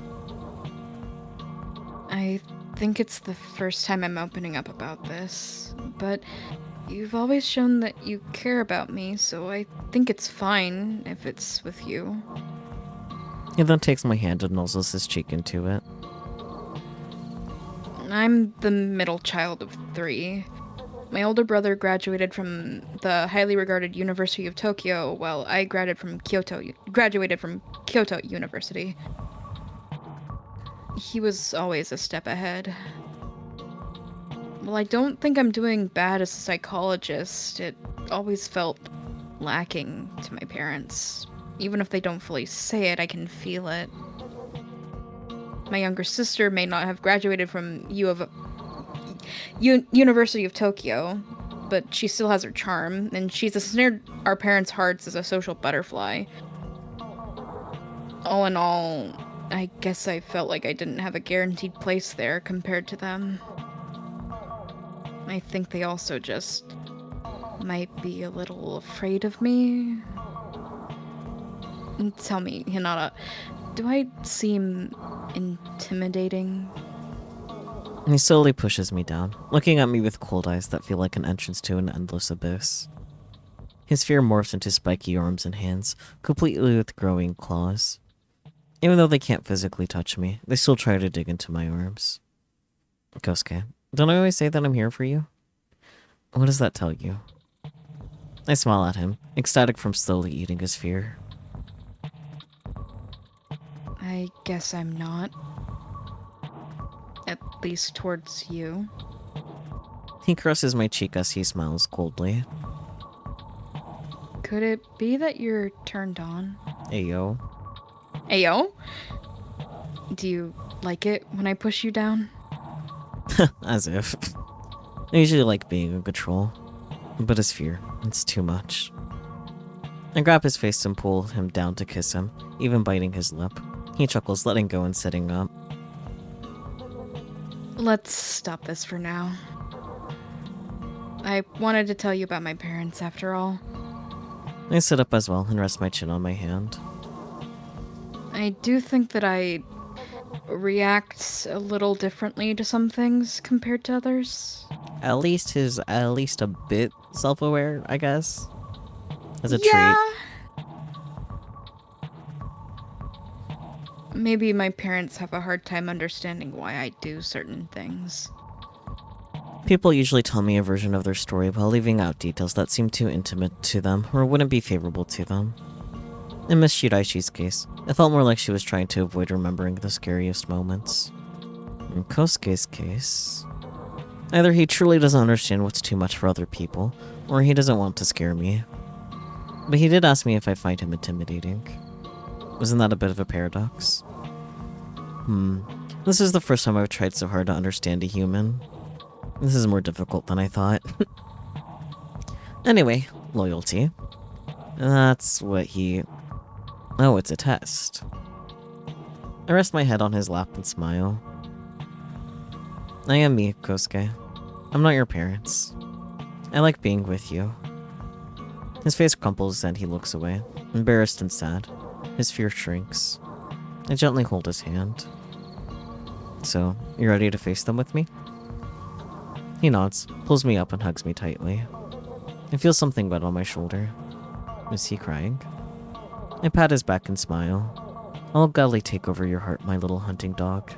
I think it's the first time I'm opening up about this, but you've always shown that you care about me, so I think it's fine if it's with you. He then takes my hand and nuzzles his cheek into it. I'm the middle child of 3. My older brother graduated from the highly regarded University of Tokyo, while I graduated from Kyoto University. He was always a step ahead. Well, I don't think I'm doing bad as a psychologist. It always felt lacking to my parents. Even if they don't fully say it, I can feel it. My younger sister may not have graduated from University of Tokyo, but she still has her charm, and she's ensnared our parents' hearts as a social butterfly. All in all, I guess I felt like I didn't have a guaranteed place there compared to them. I think they also just might be a little afraid of me. Tell me, Hinata, do I seem intimidating? He slowly pushes me down, looking at me with cold eyes that feel like an entrance to an endless abyss. His fear morphs into spiky arms and hands, completely with growing claws. Even though they can't physically touch me, they still try to dig into my arms. Kosuke, don't I always say that I'm here for you? What does that tell you? I smile at him, ecstatic from slowly eating his fear. I guess I'm not. At least towards you. He caresses my cheek as he smiles coldly. Could it be that you're turned on? Ayo. Ayo? Do you like it when I push you down? As if. I usually like being in control, but his fear, it's too much. I grab his face and pull him down to kiss him, even biting his lip. He chuckles, letting go and sitting up. Let's stop this for now. I wanted to tell you about my parents after all. I sit up as well and rest my chin on my hand. I do think that I reacts a little differently to some things compared to others. At least he's at least a bit self-aware, I guess. As a Yeah. trait. Maybe my parents have a hard time understanding why I do certain things. People usually tell me a version of their story while leaving out details that seem too intimate to them or wouldn't be favorable to them. In Miss Shiraishi's case, it felt more like she was trying to avoid remembering the scariest moments. In Kosuke's case, either he truly doesn't understand what's too much for other people, or he doesn't want to scare me. But he did ask me if I find him intimidating. Wasn't that a bit of a paradox? This is the first time I've tried so hard to understand a human. This is more difficult than I thought. Anyway, loyalty. That's what he... Oh, it's a test. I rest my head on his lap and smile. I am me, Kosuke. I'm not your parents. I like being with you. His face crumples and he looks away, embarrassed and sad. His fear shrinks. I gently hold his hand. So, you ready to face them with me? He nods, pulls me up and hugs me tightly. I feel something wet on my shoulder. Is he crying? I pat his back and smile. I'll gladly take over your heart, my little hunting dog.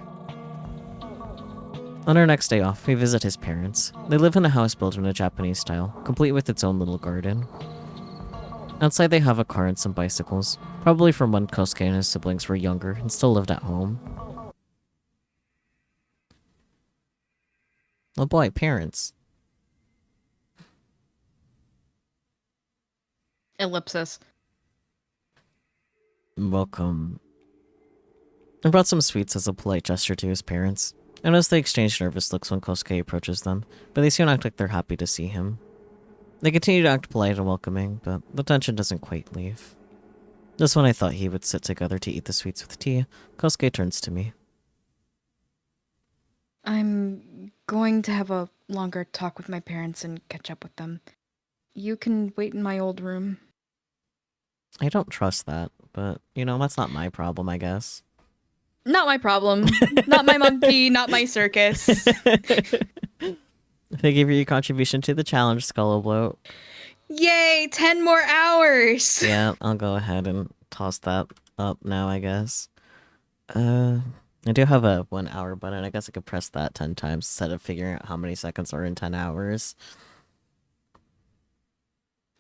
On our next day off, we visit his parents. They live in a house built in a Japanese style, complete with its own little garden. Outside they have a car and some bicycles, probably from when Kosuke and his siblings were younger and still lived at home. Oh boy, parents. Ellipsis. Welcome. I brought some sweets as a polite gesture to his parents. I notice they exchange nervous looks when Kosuke approaches them, but they soon act like they're happy to see him. They continue to act polite and welcoming, but the tension doesn't quite leave. Just when I thought he would sit together to eat the sweets with tea, Kosuke turns to me. I'm going to have a longer talk with my parents and catch up with them. You can wait in my old room. I don't trust that, but, that's not my problem, I guess. Not my problem. Not my monkey, not my circus. Thank you for your contribution to the challenge, Skullobloat. Yay, 10 more hours! Yeah, I'll go ahead and toss that up now, I guess. I do have a 1 hour button. I guess I could press that 10 times instead of figuring out how many seconds are in 10 hours.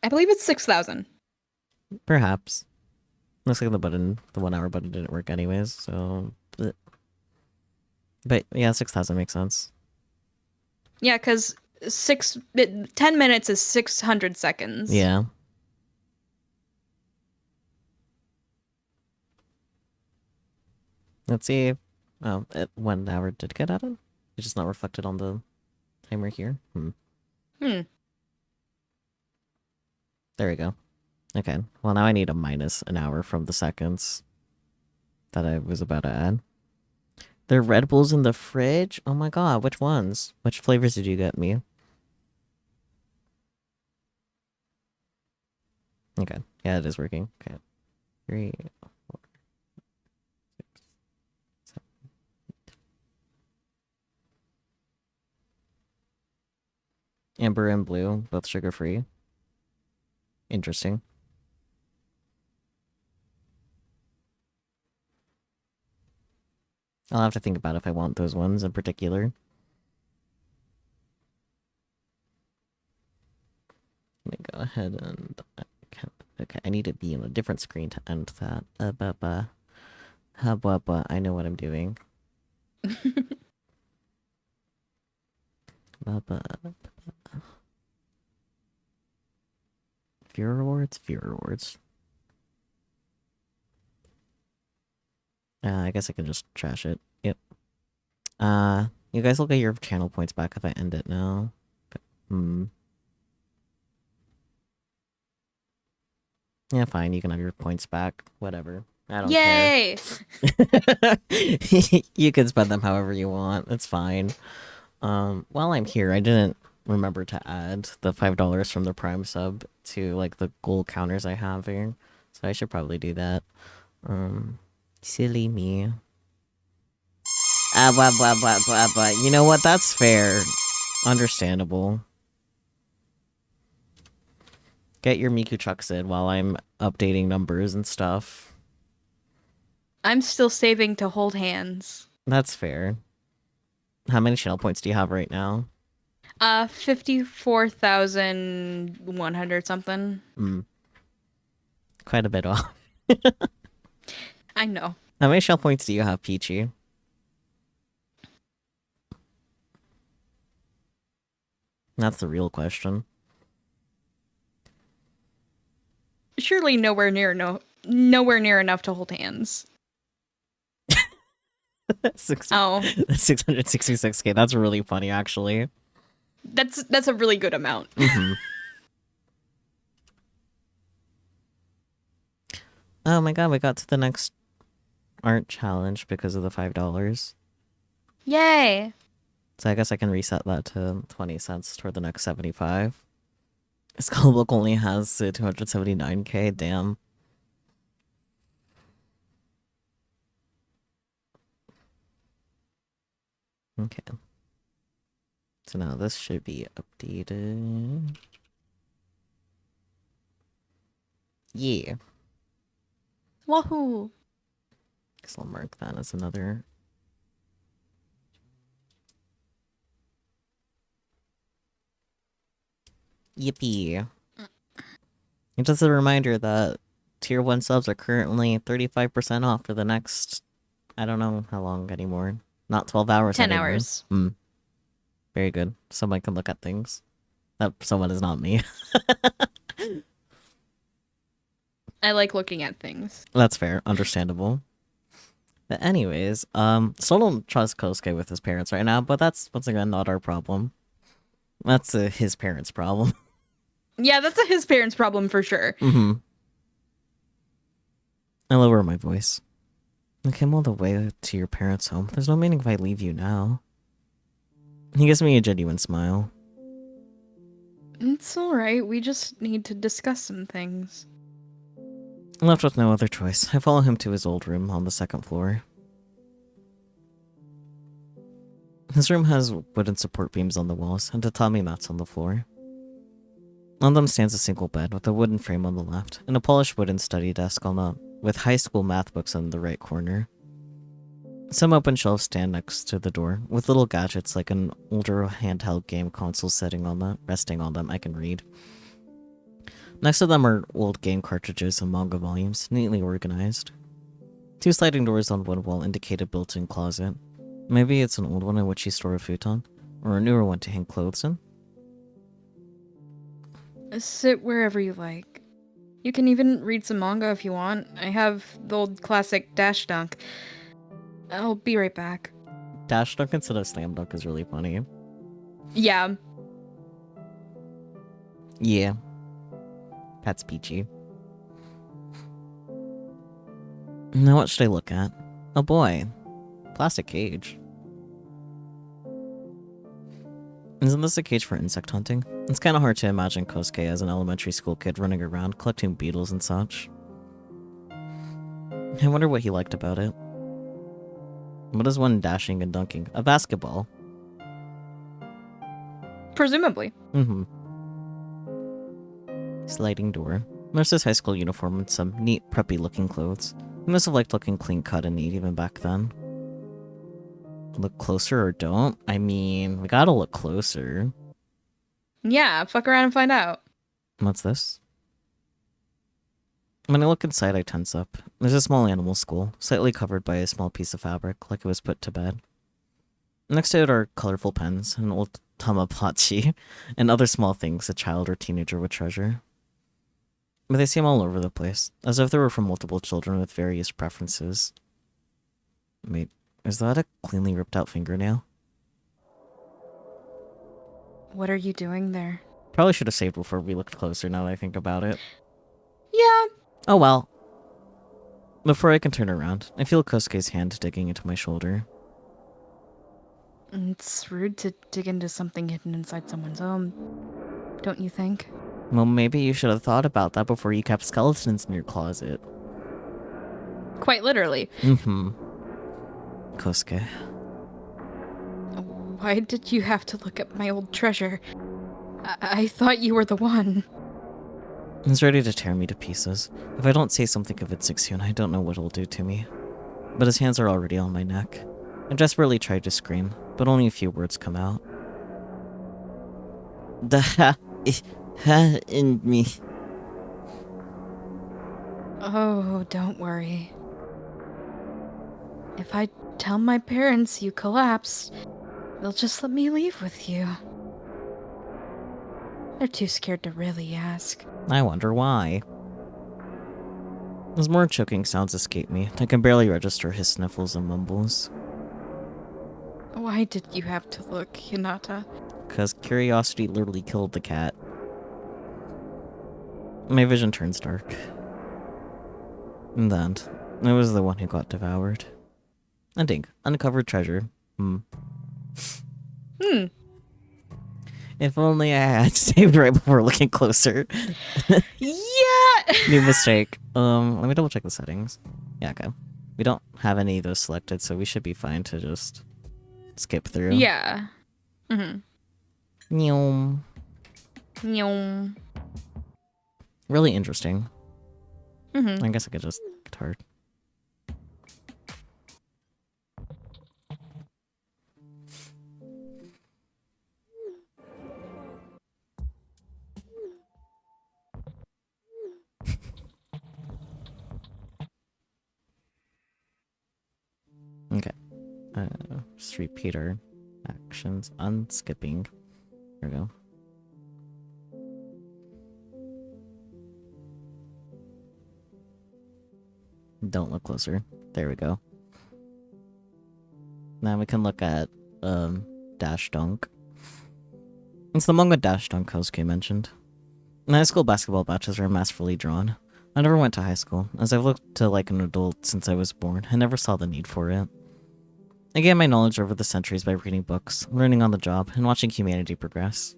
I believe it's 6,000. Perhaps. Looks like the 1 hour button didn't work anyways, so... But yeah, 6,000 makes sense. Yeah, because 10 minutes is 600 seconds. Yeah. Let's see. Oh, 1 hour did get added? It's just not reflected on the timer here. There we go. Okay. Well, now I need a minus an hour from the seconds that I was about to add. There are Red Bulls in the fridge? Oh my god, which ones? Which flavors did you get me? Okay. Yeah, it is working. Okay. 3, 4, 6, 7. Amber and blue, both sugar-free. Interesting. I'll have to think about if I want those ones in particular. Let me go ahead and... Okay, I need to be on a different screen to end that. I know what I'm doing. Fear rewards? Fear rewards. I guess I can just trash it. Yep. You guys will get your channel points back if I end it now. Yeah, fine. You can have your points back. Whatever. I don't care. Yay! You can spend them however you want. It's fine. While I'm here, I didn't remember to add the $5 from the Prime sub to, like, the goal counters I have here. So I should probably do that. Silly me. Blah. You know what? That's fair. Understandable. Get your Miku trucks in while I'm updating numbers and stuff. I'm still saving to hold hands. That's fair. How many channel points do you have right now? 54,100 something. Quite a bit off. I know. How many channel points do you have, Peachy? That's the real question. Surely nowhere near enough to hold hands. 666k. That's really funny, actually. That's a really good amount. Oh my god, we got to the next art challenge because of the $5. Yay! So I guess I can reset that to 20 cents toward the next 75. Skullbook only has 279k, damn. Okay. So now this should be updated. Yeah. Wahoo! Guess I'll mark that as another. Yippee. And just a reminder that tier 1 subs are currently 35% off for the next, I don't know how long anymore. Not 12 hours 10 anymore. hours. Very good. Someone can look at things. That someone is not me. I like looking at things. That's fair. Understandable. But anyways, still don't trust Kosuke with his parents right now, but that's, once again, not our problem. That's his parents' problem. Yeah, that's his parents' problem for sure. I lower my voice. I came all the way to your parents' home. There's no meaning if I leave you now. He gives me a genuine smile. It's alright, we just need to discuss some things. I'm left with no other choice. I follow him to his old room on the 2nd floor. His room has wooden support beams on the walls and tatami mats on the floor. On them stands a single bed with a wooden frame on the left and a polished wooden study desk on the with high school math books in the right corner. Some open shelves stand next to the door with little gadgets like an older handheld game console resting on them I can read. Next to them are old game cartridges and manga volumes, neatly organized. 2 sliding doors on one wall indicate a built-in closet. Maybe it's an old one in which you store a futon, or a newer one to hang clothes in. Sit wherever you like. You can even read some manga if you want. I have the old classic Dash Dunk. I'll be right back. Dash Dunk instead of Slam Dunk is really funny. Yeah. Yeah. That's peachy. Now what should I look at? Oh boy. Plastic cage. Isn't this a cage for insect hunting? It's kind of hard to imagine Kosuke as an elementary school kid running around collecting beetles and such. I wonder what he liked about it. What is one dashing and dunking? A basketball. Presumably. Sliding door. There's his high school uniform and some neat, preppy looking clothes. He must have liked looking clean cut and neat even back then. Look closer or don't? I mean, we gotta look closer. Yeah, fuck around and find out. What's this? When I look inside, I tense up. There's a small animal skull, slightly covered by a small piece of fabric, like it was put to bed. Next to it are colorful pens, an old tamagotchi, and other small things a child or teenager would treasure. But they seem all over the place, as if they were from multiple children with various preferences. Wait, is that a cleanly ripped out fingernail? What are you doing there? Probably should have saved before we looked closer now that I think about it. Yeah. Oh well. Before I can turn around, I feel Kosuke's hand digging into my shoulder. It's rude to dig into something hidden inside someone's home, don't you think? Well, maybe you should have thought about that before you kept skeletons in your closet. Quite literally. Kosuke. Why did you have to look at my old treasure? I thought you were the one. He's ready to tear me to pieces. If I don't say something of it soon, I don't know what it'll do to me. But his hands are already on my neck. I desperately tried to scream, but only a few words come out. The ha in me. Oh, don't worry. If I tell my parents you collapsed, they'll just let me leave with you. They're too scared to really ask. I wonder why. As more choking sounds escape me, I can barely register his sniffles and mumbles. Why did you have to look, Hinata? Because curiosity literally killed the cat. My vision turns dark. And then, it was the one who got devoured. Ending. Uncovered treasure. If only I had saved right before looking closer. Yeah! New mistake. Let me double check the settings. Yeah, okay. We don't have any of those selected, so we should be fine to just skip through. Yeah. Nyom. Nyom. Really interesting. I guess I could just guitar. Okay. Just repeat our actions. Unskipping. There we go. Don't look closer. There we go. Now we can look at Dash Dunk. It's the manga Dash Dunk Kosuke mentioned. My high school basketball matches were masterfully drawn. I never went to high school, as I've looked to like an adult since I was born. I never saw the need for it. I gained my knowledge over the centuries by reading books, learning on the job, and watching humanity progress.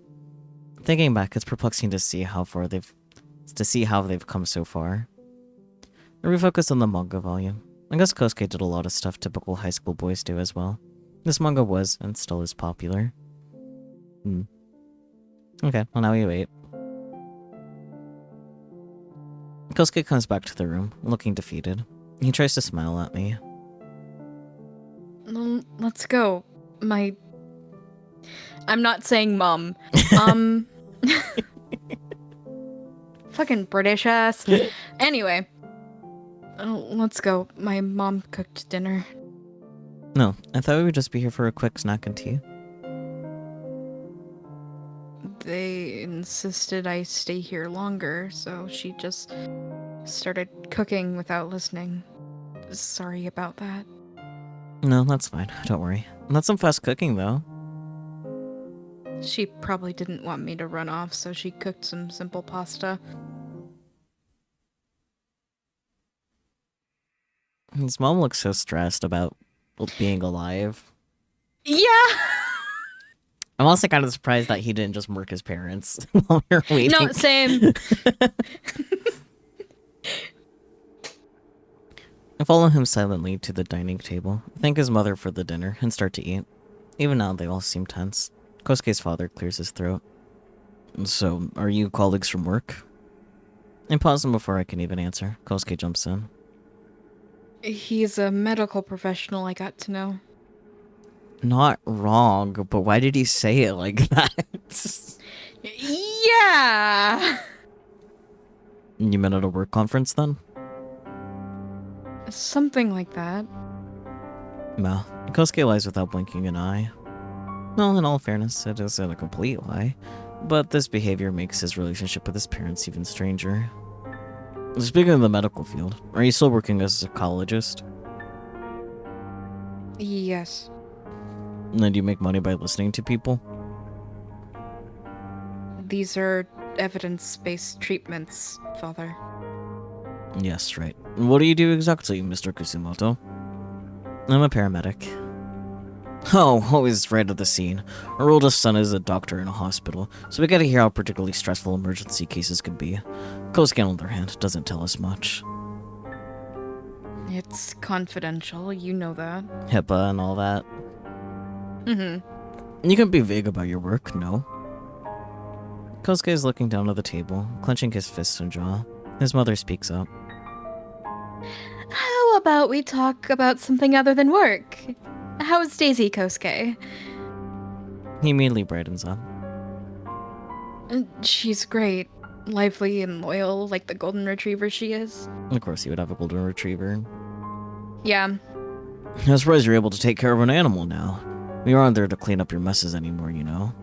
Thinking back, it's perplexing to see how they've come so far. I refocused on the manga volume. I guess Kosuke did a lot of stuff typical high school boys do as well. This manga was, and still is, popular. Okay, well now we wait. Kosuke comes back to the room, looking defeated. He tries to smile at me. Let's go. I'm not saying mom. Fucking British ass. Anyway. Let's go. My mom cooked dinner. No, I thought we would just be here for a quick snack and tea. They insisted I stay here longer, so she just started cooking without listening. Sorry about that. No, that's fine. Don't worry. That's some fast cooking, though. She probably didn't want me to run off, so she cooked some simple pasta. His mom looks so stressed about being alive. Yeah! I'm also kind of surprised that he didn't just murk his parents while we were waiting. No, same. I follow him silently to the dining table, thank his mother for the dinner, and start to eat. Even now, they all seem tense. Kosuke's father clears his throat. So, are you colleagues from work? I pause him before I can even answer. Kosuke jumps in. He's a medical professional, I got to know. Not wrong, but why did he say it like that? Yeah! You met at a work conference then? Something like that. No. Kosuke lies without blinking an eye. Well, in all fairness, it isn't a complete lie. But this behavior makes his relationship with his parents even stranger. Speaking of the medical field, are you still working as a psychologist? Yes. And then do you make money by listening to people? These are evidence-based treatments, Father. Yes, right. What do you do exactly, Mr. Kusumoto? I'm a paramedic. Oh, always right at the scene. Our oldest son is a doctor in a hospital, so we gotta hear how particularly stressful emergency cases can be. Kosuke, on the other hand, doesn't tell us much. It's confidential, you know that. HIPAA and all that. You can be vague about your work, no? Kosuke is looking down at the table, clenching his fists and jaw. His mother speaks up. How about we talk about something other than work? How is Daisy, Kosuke? He immediately brightens up. She's great. Lively and loyal, like the golden retriever she is. Of course he would have a golden retriever. Yeah. I suppose you're able to take care of an animal now. We aren't there to clean up your messes anymore, you know.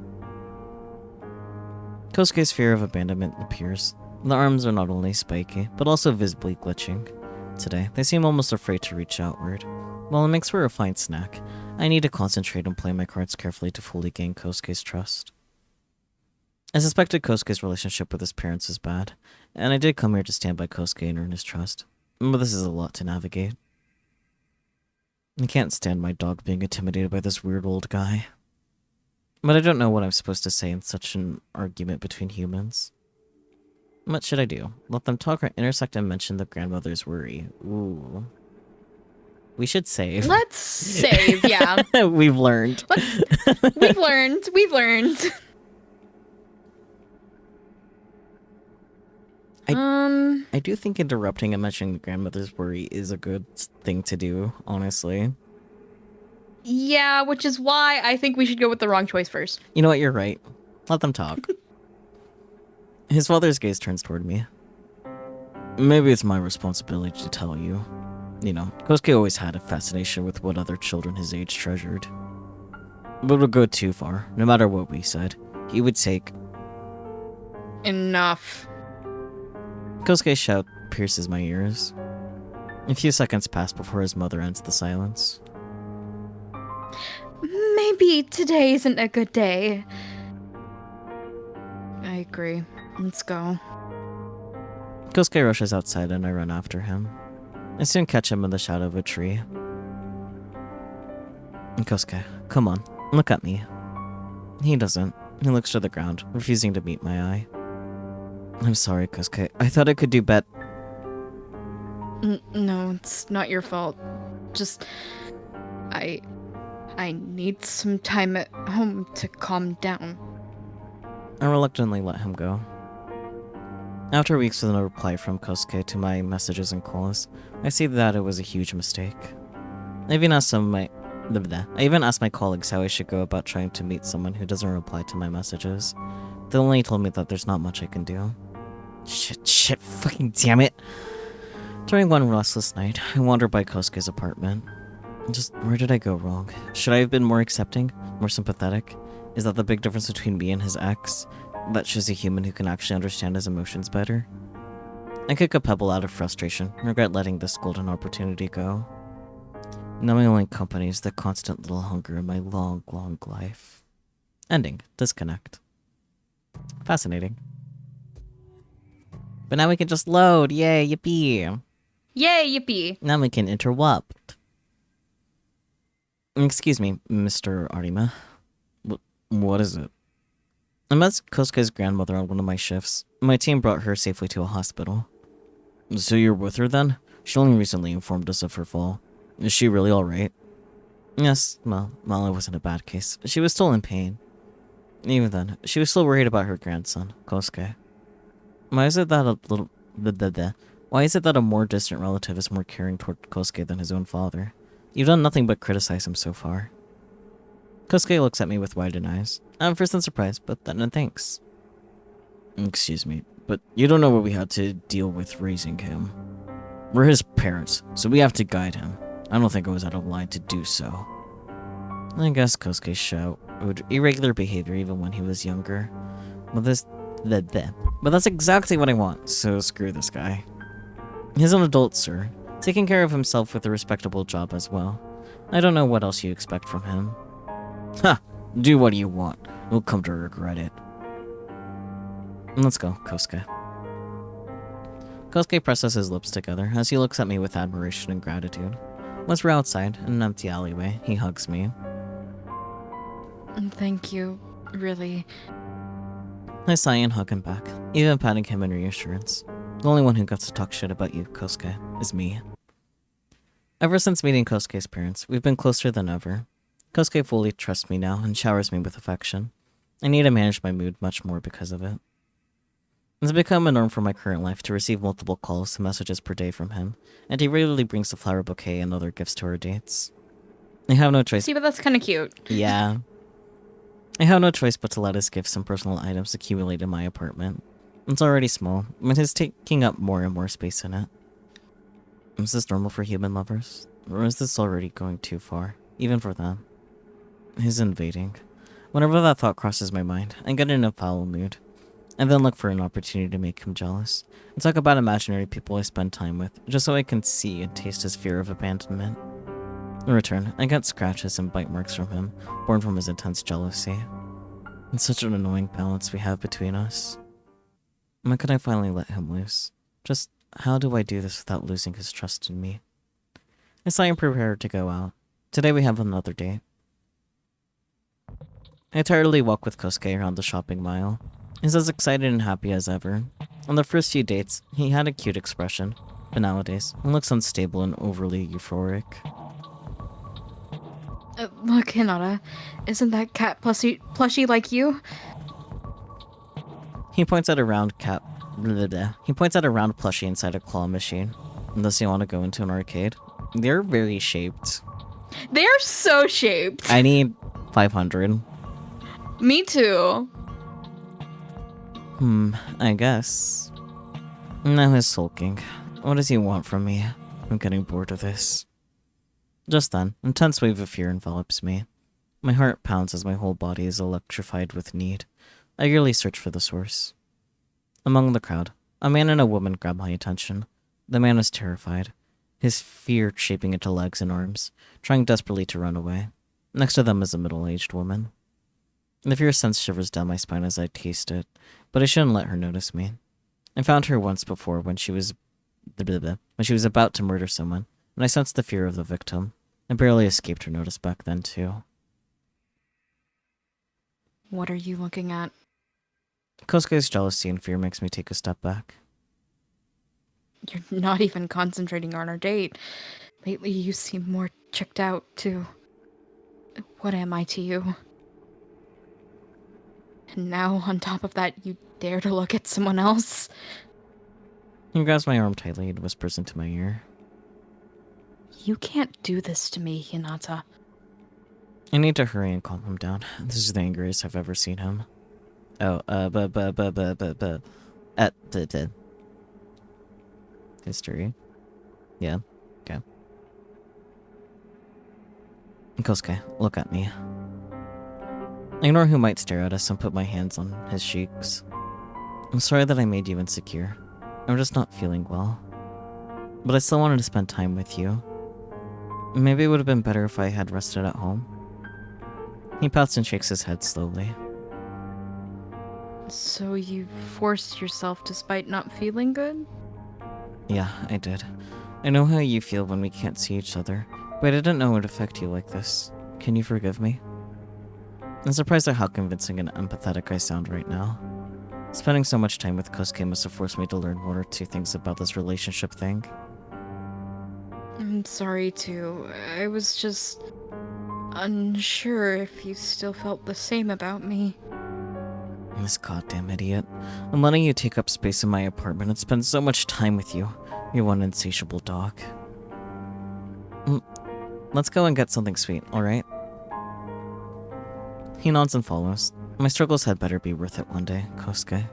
Kosuke's fear of abandonment appears. The arms are not only spiky, but also visibly glitching. Today, they seem almost afraid to reach outward. While it makes for a fine snack, I need to concentrate and play my cards carefully to fully gain Kosuke's trust. I suspected Kosuke's relationship with his parents is bad, and I did come here to stand by Kosuke and earn his trust. But this is a lot to navigate. I can't stand my dog being intimidated by this weird old guy. But I don't know what I'm supposed to say in such an argument between humans. What should I do? Let them talk or intersect and mention the grandmother's worry? Ooh. We should save. Let's save, yeah. We've learned. We've learned. I do think interrupting and mentioning the grandmother's worry is a good thing to do, honestly. Yeah, which is why I think we should go with the wrong choice first. You know what, you're right. Let them talk. His father's gaze turns toward me. Maybe it's my responsibility to tell you. You know, Kosuke always had a fascination with what other children his age treasured. But it would go too far. No matter what we said, he would take... Enough. Kosuke's shout pierces my ears. A few seconds pass before his mother ends the silence. Maybe today isn't a good day. I agree. Let's go. Kosuke rushes outside and I run after him. I soon catch him in the shadow of a tree. Kosuke, come on, look at me. He doesn't. He looks to the ground, refusing to meet my eye. I'm sorry, Kosuke. I thought I could do better. No, it's not your fault. Just... I need some time at home to calm down. I reluctantly let him go. After weeks with no reply from Kosuke to my messages and calls, I see that it was a huge mistake. I even asked my colleagues how I should go about trying to meet someone who doesn't reply to my messages. They only told me that there's not much I can do. Shit, fucking damn it. During one restless night, I wandered by Kosuke's apartment. Just, where did I go wrong? Should I have been more accepting? More sympathetic? Is that the big difference between me and his ex? That she's a human who can actually understand his emotions better? I kick a pebble out of frustration, and regret letting this golden opportunity go. Now my only company is the constant little hunger in my long, long life. Ending. Disconnect. Fascinating. But now we can just load. Yay, yippee. Yay, yippee. Now we can interrupt. Excuse me, Mr. Arima. What is it? I met Kosuke's grandmother on one of my shifts. My team brought her safely to a hospital. So you're with her then? She only recently informed us of her fall. Is she really alright? Yes, well, it wasn't a bad case. She was still in pain. Even then, she was still worried about her grandson, Kosuke. Why is it that a more distant relative is more caring toward Kosuke than his own father? You've done nothing but criticize him so far. Kosuke looks at me with widened eyes. I'm first in surprise, but then in thanks. Excuse me, but you don't know what we had to deal with raising him. We're his parents, so we have to guide him. I don't think I was out of line to do so. I guess Kosuke showed irregular behavior even when he was younger. But that's exactly what I want, so screw this guy. He's an adult, sir, taking care of himself with a respectable job as well. I don't know what else you expect from him. Ha! Do what you want. You'll come to regret it. Let's go, Kosuke. Kosuke presses his lips together as he looks at me with admiration and gratitude. Once we're outside, in an empty alleyway, he hugs me. Thank you, really. I sigh and hug him back, even patting him in reassurance. The only one who gets to talk shit about you, Kosuke, is me. Ever since meeting Kosuke's parents, we've been closer than ever. Kosuke fully trusts me now and showers me with affection. I need to manage my mood much more because of it. It's become a norm for my current life to receive multiple calls and messages per day from him, and he regularly brings a flower bouquet and other gifts to our dates. I have no choice. See, but that's kind of cute. Yeah. I have no choice but to let his gifts and personal items accumulate in my apartment. It's already small, but he's taking up more and more space in it. Is this normal for human lovers? Or is this already going too far, even for them? He's invading. Whenever that thought crosses my mind, I get in a foul mood. I then look for an opportunity to make him jealous, and talk about imaginary people I spend time with, just so I can see and taste his fear of abandonment. In return, I get scratches and bite marks from him, born from his intense jealousy. It's such an annoying balance we have between us. When can I finally let him loose? Just how do I do this without losing his trust in me? I am prepared to go out. Today we have another date. I tiredly walk with Kosuke around the shopping mile. He's as excited and happy as ever. On the first few dates, he had a cute expression, but nowadays, he looks unstable and overly euphoric. Look, Hinata, isn't that cat plushie like you? He points at a round cat. He points at a round plushie inside a claw machine. Does he want to go into an arcade? They're very shaped. They're so shaped. I need 500. Me too. I guess. Now he's sulking. What does he want from me? I'm getting bored of this. Just then, an intense wave of fear envelops me. My heart pounds as my whole body is electrified with need. I eagerly search for the source. Among the crowd, a man and a woman grab my attention. The man is terrified, his fear shaping into legs and arms, trying desperately to run away. Next to them is a middle-aged woman. The fear sense shivers down my spine as I taste it, but I shouldn't let her notice me. I found her once before when she was about to murder someone, and I sensed the fear of the victim. I barely escaped her notice back then, too. What are you looking at? Kosuke's jealousy and fear makes me take a step back. You're not even concentrating on our date. Lately, you seem more checked out, too. What am I to you? And now, on top of that, you dare to look at someone else? He grabs my arm tightly and whispers into my ear. You can't do this to me, Hinata. I need to hurry and calm him down. This is the angriest I've ever seen him. Oh, history. Yeah, okay. Kosuke, look at me. I ignore who might stare at us and put my hands on his cheeks. I'm sorry that I made you insecure. I'm just not feeling well. But I still wanted to spend time with you. Maybe it would have been better if I had rested at home. He pouts and shakes his head slowly. So you forced yourself despite not feeling good? Yeah, I did. I know how you feel when we can't see each other, but I didn't know it would affect you like this. Can you forgive me? I'm surprised at how convincing and empathetic I sound right now. Spending so much time with Kosuke must have forced me to learn one or two things about this relationship thing. I'm sorry too. I was just unsure if you still felt the same about me. This goddamn idiot. I'm letting you take up space in my apartment and spend so much time with you. You're one insatiable dog. Let's go and get something sweet, alright? He nods and follows. My struggles had better be worth it one day, Kosuke.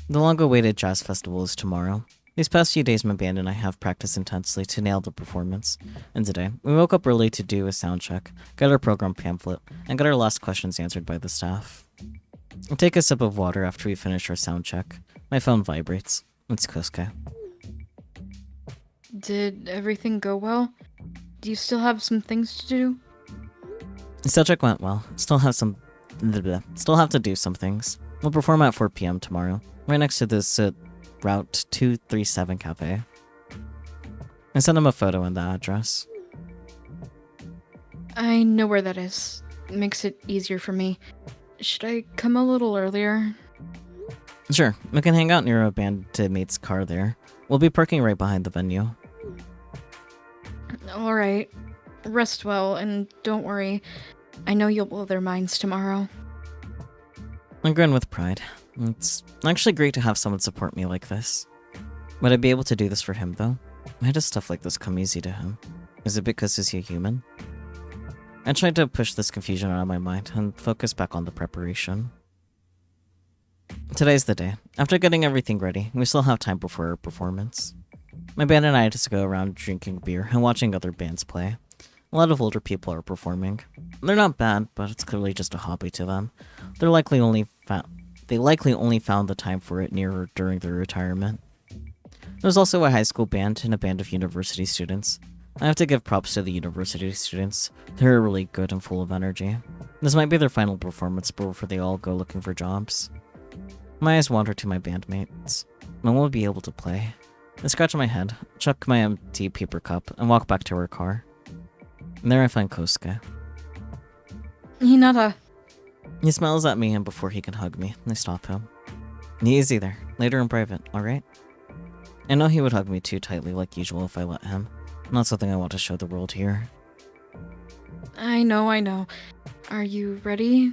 The long-awaited jazz festival is tomorrow. These past few days my band and I have practiced intensely to nail the performance. And today, we woke up early to do a sound check, get our program pamphlet, and get our last questions answered by the staff. I take a sip of water after we finish our sound check. My phone vibrates. It's Kosuke. Did everything go well? Do you still have some things to do? The sound check went well. Still have to do some things. We'll perform at 4 p.m. tomorrow, right next to this Route 237 cafe. I sent him a photo and the address. I know where that is. It makes it easier for me. Should I come a little earlier? Sure, we can hang out near a bandmate's car there. We'll be parking right behind the venue. Alright. Rest well, and don't worry. I know you'll blow their minds tomorrow. I grin with pride. It's actually great to have someone support me like this. Would I be able to do this for him, though? Why does stuff like this come easy to him? Is it because he's a human? I tried to push this confusion out of my mind and focus back on the preparation. Today's the day. After getting everything ready, we still have time before our performance. My band and I just go around drinking beer and watching other bands play. A lot of older people are performing. They're not bad, but it's clearly just a hobby to them. They likely only found the time for it near or during their retirement. There's also a high school band and a band of university students. I have to give props to the university students. They're really good and full of energy. This might be their final performance before they all go looking for jobs. My eyes wander to my bandmates. No one will be able to play. I scratch my head, chuck my empty paper cup, and walk back to our car. And there I find Kosuke. Hinata. He smiles at me, and before he can hug me, I stop him. Easy there. Later in private, alright? I know he would hug me too tightly like usual if I let him. Not something I want to show the world here. I know. Are you ready?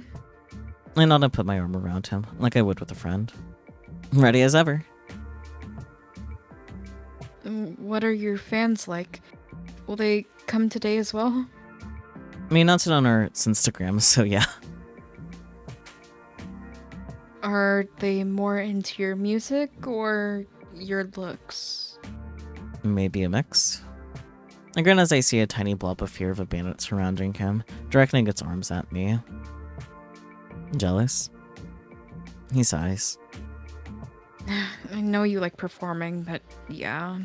I nod and put my arm around him, like I would with a friend. Ready as ever. What are your fans like? Will they come today as well? I mean, not on our Instagram, so yeah. Are they more into your music or your looks? Maybe a mix. I grin as I see a tiny blob of fear of a bandit surrounding him, directing its arms at me. Jealous? He sighs. I know you like performing, but yeah.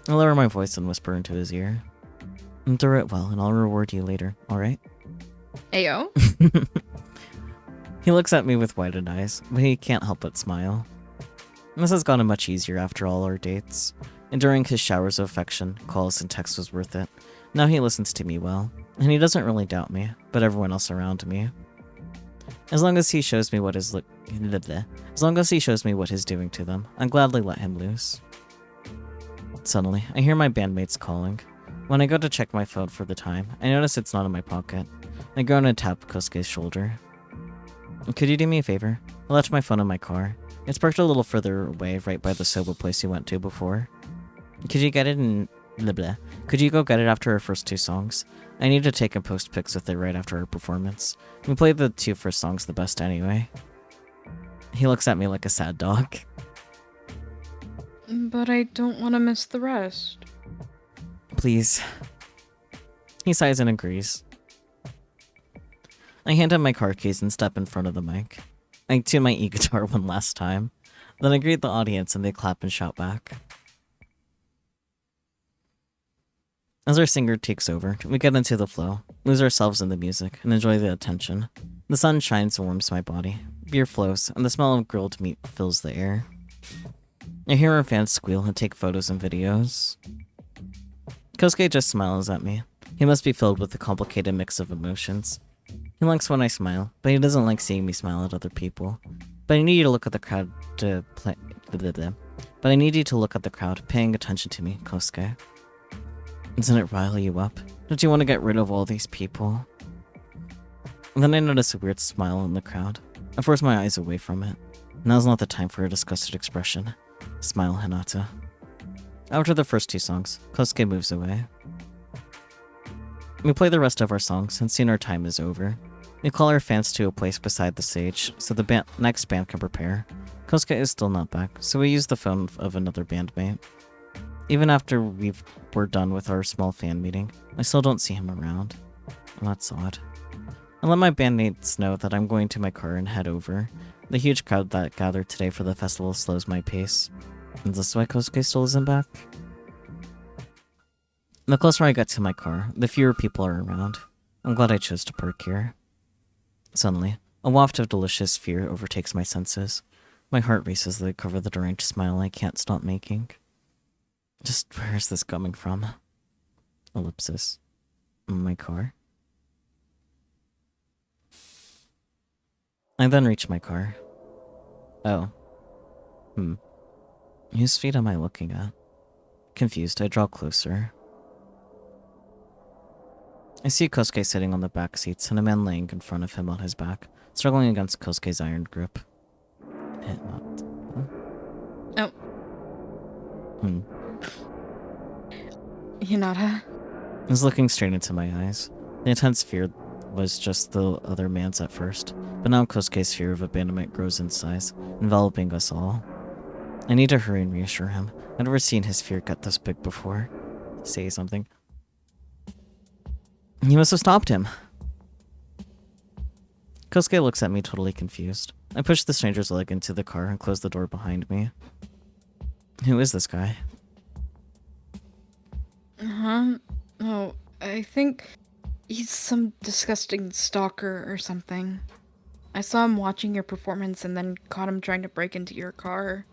I lower my voice and whisper into his ear. Do it well, and I'll reward you later, alright? Ayo? He looks at me with widened eyes, but he can't help but smile. This has gotten much easier after all our dates. Enduring his showers of affection, calls, and texts was worth it. Now he listens to me well, and he doesn't really doubt me, but everyone else around me. As long as he shows me what is doing to them, I'll gladly let him loose. Suddenly, I hear my bandmates calling. When I go to check my phone for the time, I notice it's not in my pocket. I go and tap Kosuke's shoulder. Could you do me a favor? I left my phone in my car. It's parked a little further away, right by the soba place you went to before. Could you get it in... Could you go get it after our first 2 songs? I need to take and post pics with it right after our performance. We played the 2 first songs the best anyway. He looks at me like a sad dog. But I don't want to miss the rest. Please. He sighs and agrees. I hand him my car keys and step in front of the mic. I tune my e-guitar one last time. Then I greet the audience and they clap and shout back. As our singer takes over, we get into the flow, lose ourselves in the music, and enjoy the attention. The sun shines and warms my body. Beer flows, and the smell of grilled meat fills the air. I hear our fans squeal and take photos and videos. Kosuke just smiles at me. He must be filled with a complicated mix of emotions. He likes when I smile, but he doesn't like seeing me smile at other people. But I need you to look at the crowd But I need you to look at the crowd, paying attention to me, Kosuke. Doesn't it rile you up? Don't you want to get rid of all these people? And then I notice a weird smile in the crowd. I force my eyes away from it. Now's not the time for a disgusted expression. Smile, Hinata. After the first 2 songs, Kosuke moves away. We play the rest of our songs, and soon our time is over. We call our fans to a place beside the stage, so the next band can prepare. Kosuke is still not back, so we use the phone of another bandmate. Even after we're done with our small fan meeting, I still don't see him around. Well, that's odd. I let my bandmates know that I'm going to my car and head over. The huge crowd that gathered today for the festival slows my pace. Is this why Kosuke still isn't back? The closer I get to my car, the fewer people are around. I'm glad I chose to park here. Suddenly, a waft of delicious fear overtakes my senses. My heart races as I cover the deranged smile I can't stop making. Just where is this coming from? Ellipsis. My car. I then reach my car. Oh. Whose feet am I looking at? Confused, I draw closer. I see Kosuke sitting on the back seats and a man laying in front of him on his back, struggling against Kosuke's iron grip. Oh. Hinata. He's looking straight into my eyes. The intense fear was just the other man's at first, but now Kosuke's fear of abandonment grows in size, enveloping us all. I need to hurry and reassure him. I've never seen his fear get this big before. Say something. You must have stopped him. Kosuke looks at me totally confused. I push the stranger's leg into the car and close the door behind me. Who is this guy? Oh, I think he's some disgusting stalker or something. I saw him watching your performance and then caught him trying to break into your car.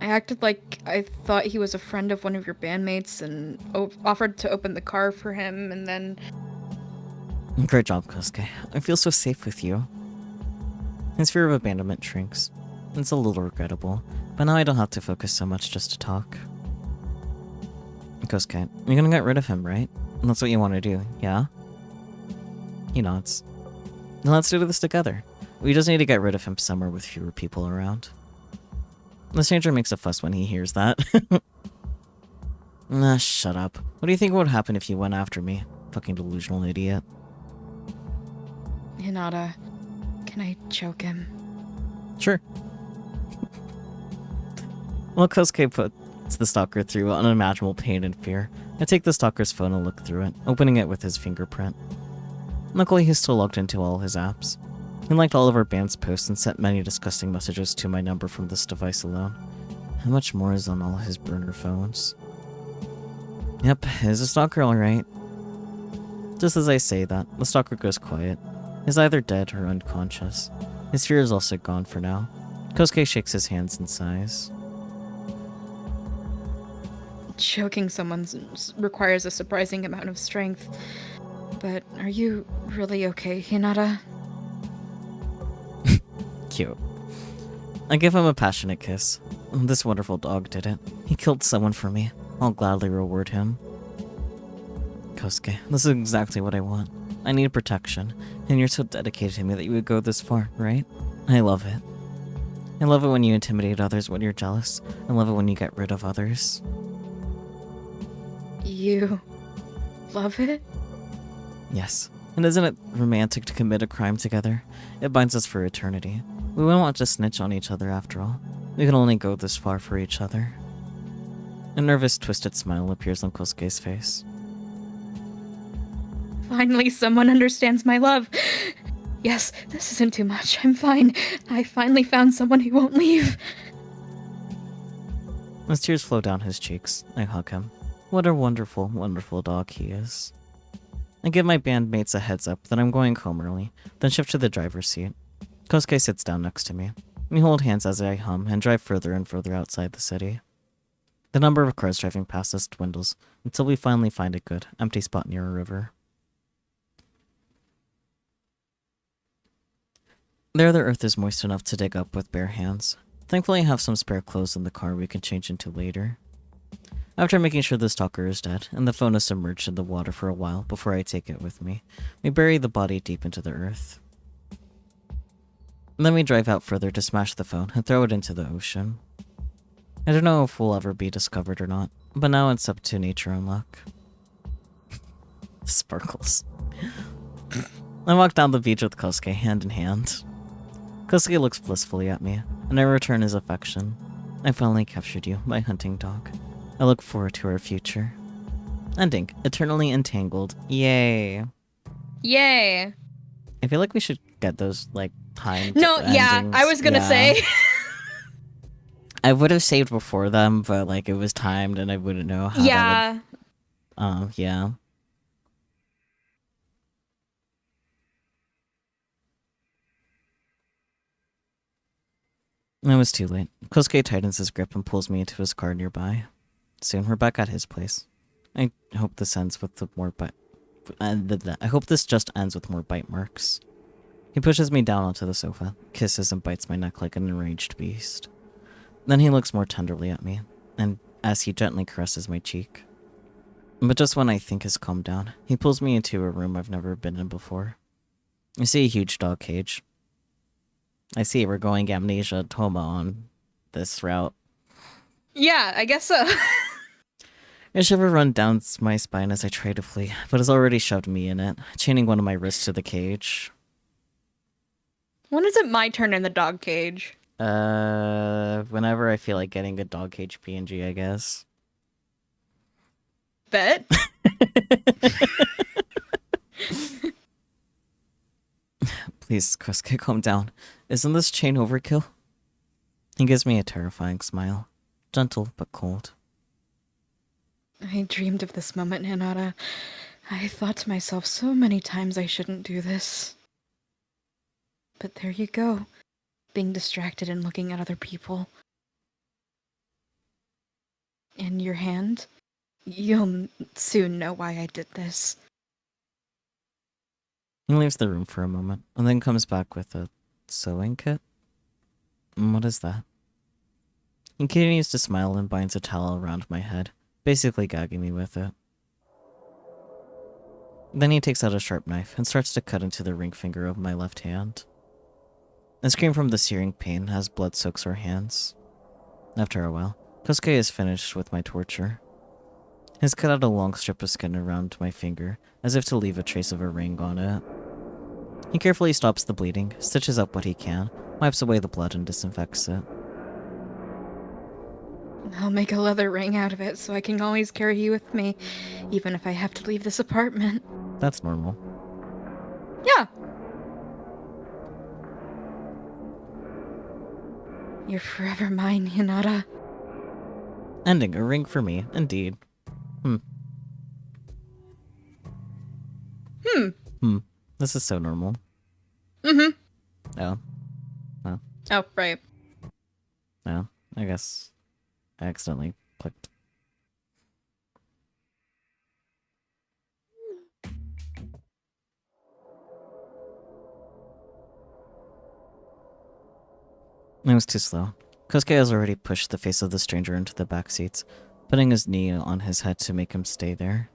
I acted like I thought he was a friend of one of your bandmates and offered to open the car for him, and then... Great job, Kosuke. I feel so safe with you. His fear of abandonment shrinks. It's a little regrettable, but now I don't have to focus so much just to talk. Kosuke, you're gonna get rid of him, right? That's what you want to do, yeah? He nods. Now let's do this together. We just need to get rid of him somewhere with fewer people around. The stranger makes a fuss when he hears that. Nah, shut up. What do you think would happen if you went after me? Fucking delusional idiot. Hinata, can I choke him? Sure. Well, Kosuke puts the stalker through unimaginable pain and fear. I take the stalker's phone and look through it, opening it with his fingerprint. Luckily, he's still logged into all his apps. He liked all of our band's posts and sent many disgusting messages to my number from this device alone. How much more is on all his burner phones? Yep, is a stalker alright? Just as I say that, the stalker goes quiet. He's either dead or unconscious. His fear is also gone for now. Kosuke shakes his hands and sighs. Choking someone requires a surprising amount of strength. But are you really okay, Hinata? Cute. I give him a passionate kiss. This wonderful dog did it. He killed someone for me. I'll gladly reward him. Kosuke, this is exactly what I want. I need protection, and you're so dedicated to me that you would go this far, right? I love it. I love it when you intimidate others when you're jealous. I love it when you get rid of others. You love it? Yes. And isn't it romantic to commit a crime together? It binds us for eternity. We wouldn't want to snitch on each other after all. We can only go this far for each other. A nervous, twisted smile appears on Kosuke's face. Finally, someone understands my love. Yes, this isn't too much. I'm fine. I finally found someone who won't leave. As tears flow down his cheeks, I hug him. What a wonderful, wonderful dog he is. I give my bandmates a heads up that I'm going home early, then shift to the driver's seat. Kosuke sits down next to me. We hold hands as I hum and drive further and further outside the city. The number of cars driving past us dwindles until we finally find a good, empty spot near a river. There the earth is moist enough to dig up with bare hands. Thankfully I have some spare clothes in the car we can change into later. After making sure the stalker is dead, and the phone is submerged in the water for a while before I take it with me, we bury the body deep into the earth. Then we drive out further to smash the phone and throw it into the ocean. I don't know if we'll ever be discovered or not, but now it's up to nature and luck. Sparkles. I walk down the beach with Kosuke hand in hand. Kosuke looks blissfully at me, and I return his affection. I finally captured you, my hunting dog. I look forward to our future. Ending. Eternally entangled. Yay. Yay. I feel like we should get those, like, timed endings. I was gonna say. I would have saved before them, but, like, it was timed and I wouldn't know how that would... yeah. It was too late. Kosuke tightens his grip and pulls me into his car nearby. Soon we're back at his place. I hope this ends with more bite. I hope this just ends with more bite marks. He pushes me down onto the sofa, kisses and bites my neck like an enraged beast. Then he looks more tenderly at me, and as he gently caresses my cheek. But just when I think he's calmed down, he pulls me into a room I've never been in before. I see a huge dog cage. I see we're going Amnesia Toma on this route. Yeah, I guess so. A shiver runs down my spine as I try to flee, but has already shoved me in it, chaining one of my wrists to the cage. When is it my turn in the dog cage? Whenever I feel like getting a dog cage PNG, I guess. Bet. Please, Kosuke, calm down. Isn't this chain overkill? He gives me a terrifying smile, gentle but cold. I dreamed of this moment, Hinata. I thought to myself so many times I shouldn't do this. But there you go, being distracted and looking at other people. In your hand, you'll soon know why I did this. He leaves the room for a moment, and then comes back with a sewing kit? What is that? He continues to smile and binds a towel around my head, basically gagging me with it. Then he takes out a sharp knife and starts to cut into the ring finger of my left hand. I scream from the searing pain as blood soaks our hands. After a while, Kosuke is finished with my torture. He's cut out a long strip of skin around my finger, as if to leave a trace of a ring on it. He carefully stops the bleeding, stitches up what he can, wipes away the blood, and disinfects it. I'll make a leather ring out of it so I can always carry you with me, even if I have to leave this apartment. That's normal. Yeah. You're forever mine, Hinata. Ending a ring for me, indeed. This is so normal. Oh. Oh, right. No, I guess I accidentally clicked. It was too slow. Kosuke has already pushed the face of the stranger into the back seats, putting his knee on his head to make him stay there.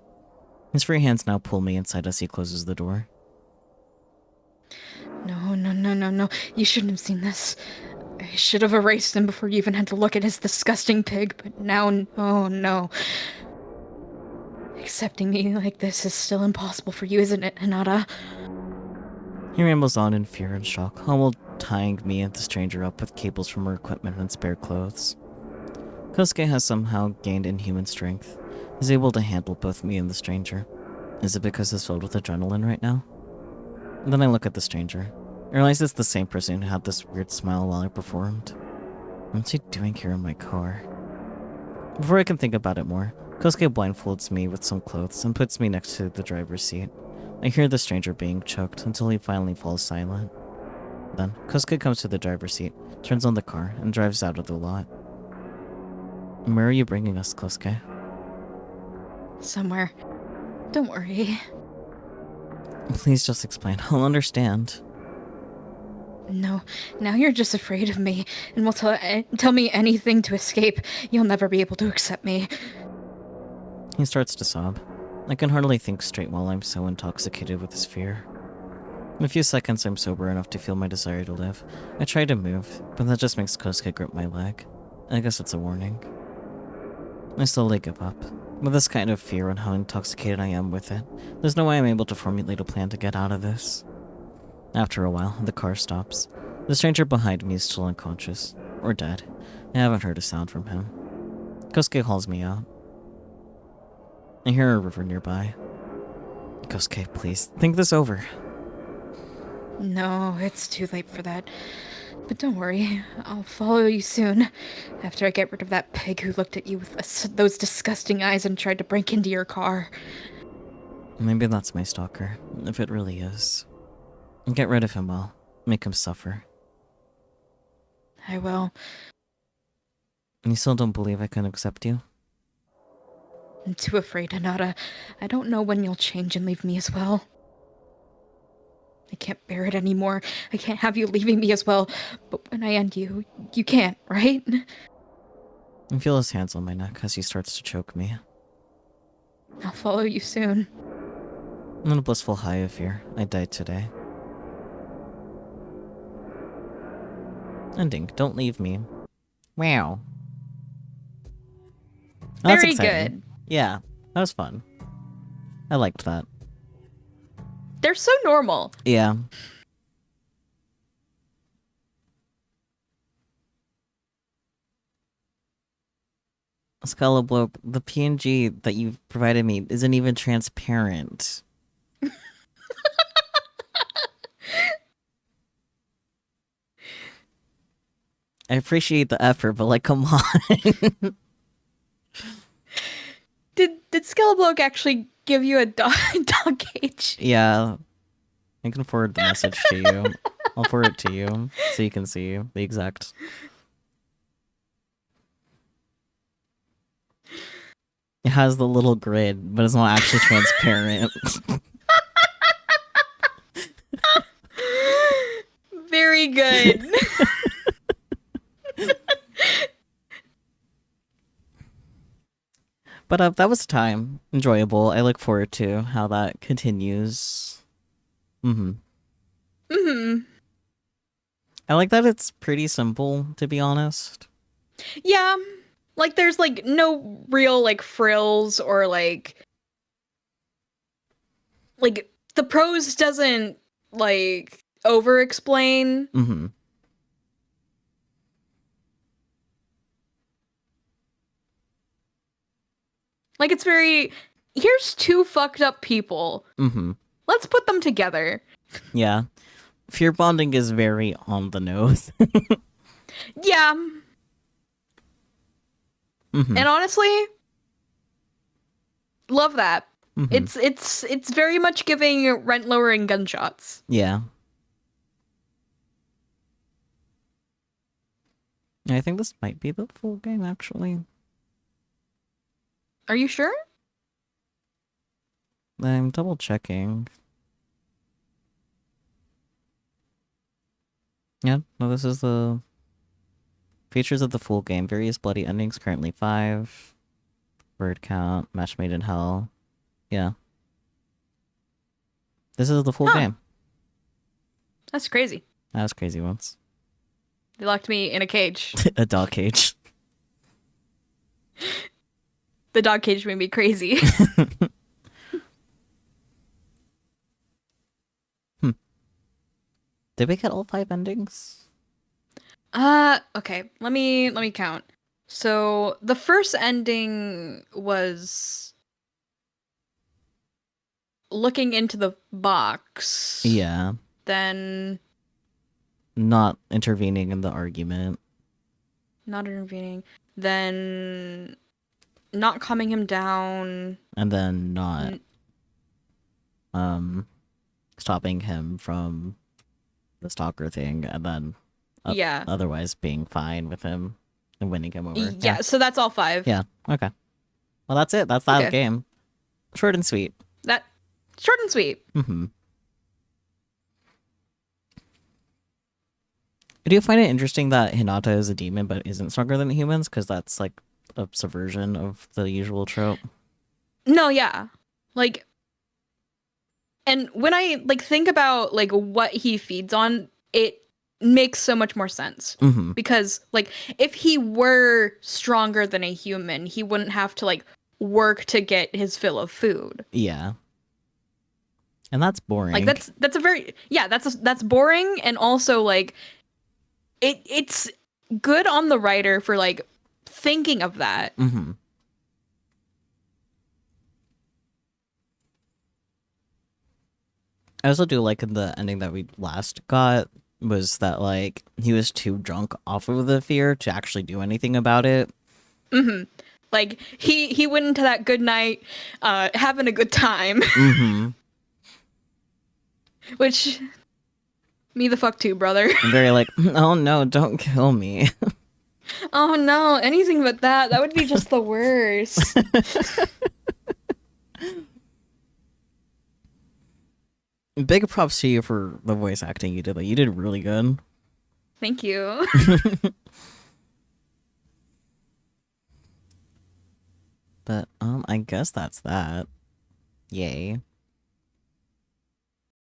His free hands now pull me inside as he closes the door. No. You shouldn't have seen this. I should have erased him before you even had to look at his disgusting pig, but now, oh no. Accepting me like this is still impossible for you, isn't it, Hinata? He rambles on in fear and shock, all while tying me and the stranger up with cables from her equipment and spare clothes. Kosuke has somehow gained inhuman strength. He's able to handle both me and the stranger. Is it because he's filled with adrenaline right now? And then I look at the stranger. I realize it's the same person who had this weird smile while I performed. What's he doing here in my car? Before I can think about it more, Kosuke blindfolds me with some clothes and puts me next to the driver's seat. I hear the stranger being choked until he finally falls silent. Then, Kosuke comes to the driver's seat, turns on the car, and drives out of the lot. Where are you bringing us, Kosuke? Somewhere. Don't worry. Please just explain. I'll understand. No, now you're just afraid of me, and will tell me anything to escape. You'll never be able to accept me. He starts to sob. I can hardly think straight while I'm so intoxicated with his fear. In a few seconds, I'm sober enough to feel my desire to live. I try to move, but that just makes Kosuke grip my leg. I guess it's a warning. I slowly give up. With this kind of fear and how intoxicated I am with it, there's no way I'm able to formulate a plan to get out of this. After a while, the car stops. The stranger behind me is still unconscious, or dead. I haven't heard a sound from him. Kosuke hauls me out. I hear a river nearby. Kosuke, please, think this over. No, it's too late for that. But don't worry, I'll follow you soon, after I get rid of that pig who looked at you with those disgusting eyes and tried to break into your car. Maybe that's my stalker, if it really is. Get rid of him all. Make him suffer. I will. And you still don't believe I can accept you? I'm too afraid, Hinata. I don't know when you'll change and leave me as well. I can't bear it anymore. I can't have you leaving me as well. But when I end you, you can't, right? I feel his hands on my neck as he starts to choke me. I'll follow you soon. I'm in a blissful high of fear. I died today. Ending. Don't leave me. Wow. That's Very exciting. good. Yeah, that was fun. I liked that. They're so normal. Yeah. Skullabloke, the PNG that you provided me isn't even transparent. I appreciate the effort, but like, come on. Did Skellabloke actually give you a dog cage? Yeah. I can forward the message to you. I'll forward it to you so you can see the exact. It has the little grid, but it's not actually transparent. Very good. But that was time. Enjoyable. I look forward to how that continues. Mm-hmm. Mm-hmm. I like that it's pretty simple, to be honest. Yeah. Like, there's, like, no real, like, frills or, like, the prose doesn't, like, over-explain. Mm-hmm. Like, it's very, here's two fucked up people. Mm-hmm. Let's put them together. Yeah. Fearbonding is very on the nose. Yeah. Mm-hmm. And honestly, love that. Mm-hmm. It's very much giving rent lowering gunshots. Yeah. I think this might be the full game, actually. Are you sure? I'm double checking. Yeah, no, this is the features of the full game. Various bloody endings, currently 5. Word count, match made in hell. Yeah. This is the full game. That's crazy. That was crazy once. They locked me in a cage. A dog cage. The dog cage made me crazy. Did we get all 5 endings? Okay. Let me count. So the first ending was looking into the box. Yeah. Then Not intervening in the argument. not intervening. Then not calming him down. And then not stopping him from the stalker thing, and then Yeah. otherwise being fine with him and winning him over. Yeah, so that's all 5. Yeah. Okay. Well, that's it. That's that game. Short and sweet. That short and sweet. Mm-hmm. Do you find it interesting that Hinata is a demon but isn't stronger than humans? Because that's like a subversion of the usual trope. No, yeah. Like, and when I like think about like what he feeds on, it makes so much more sense. Mm-hmm. Because like if he were stronger than a human, he wouldn't have to like work to get his fill of food. Yeah. And that's boring. Like that's a very that's boring, and also like it's good on the writer for like thinking of that. Mm-hmm. I also do like in the ending that we last got was that like he was too drunk off of the fear to actually do anything about it. Mm-hmm. Like he went into that good night, having a good time. Mm-hmm. Which, me the fuck too, brother. I'm very like, oh no, don't kill me. Oh no, anything but that. That would be just the worst. Big props to you for the voice acting you did. Like, you did really good. Thank you. But I guess that's that. Yay.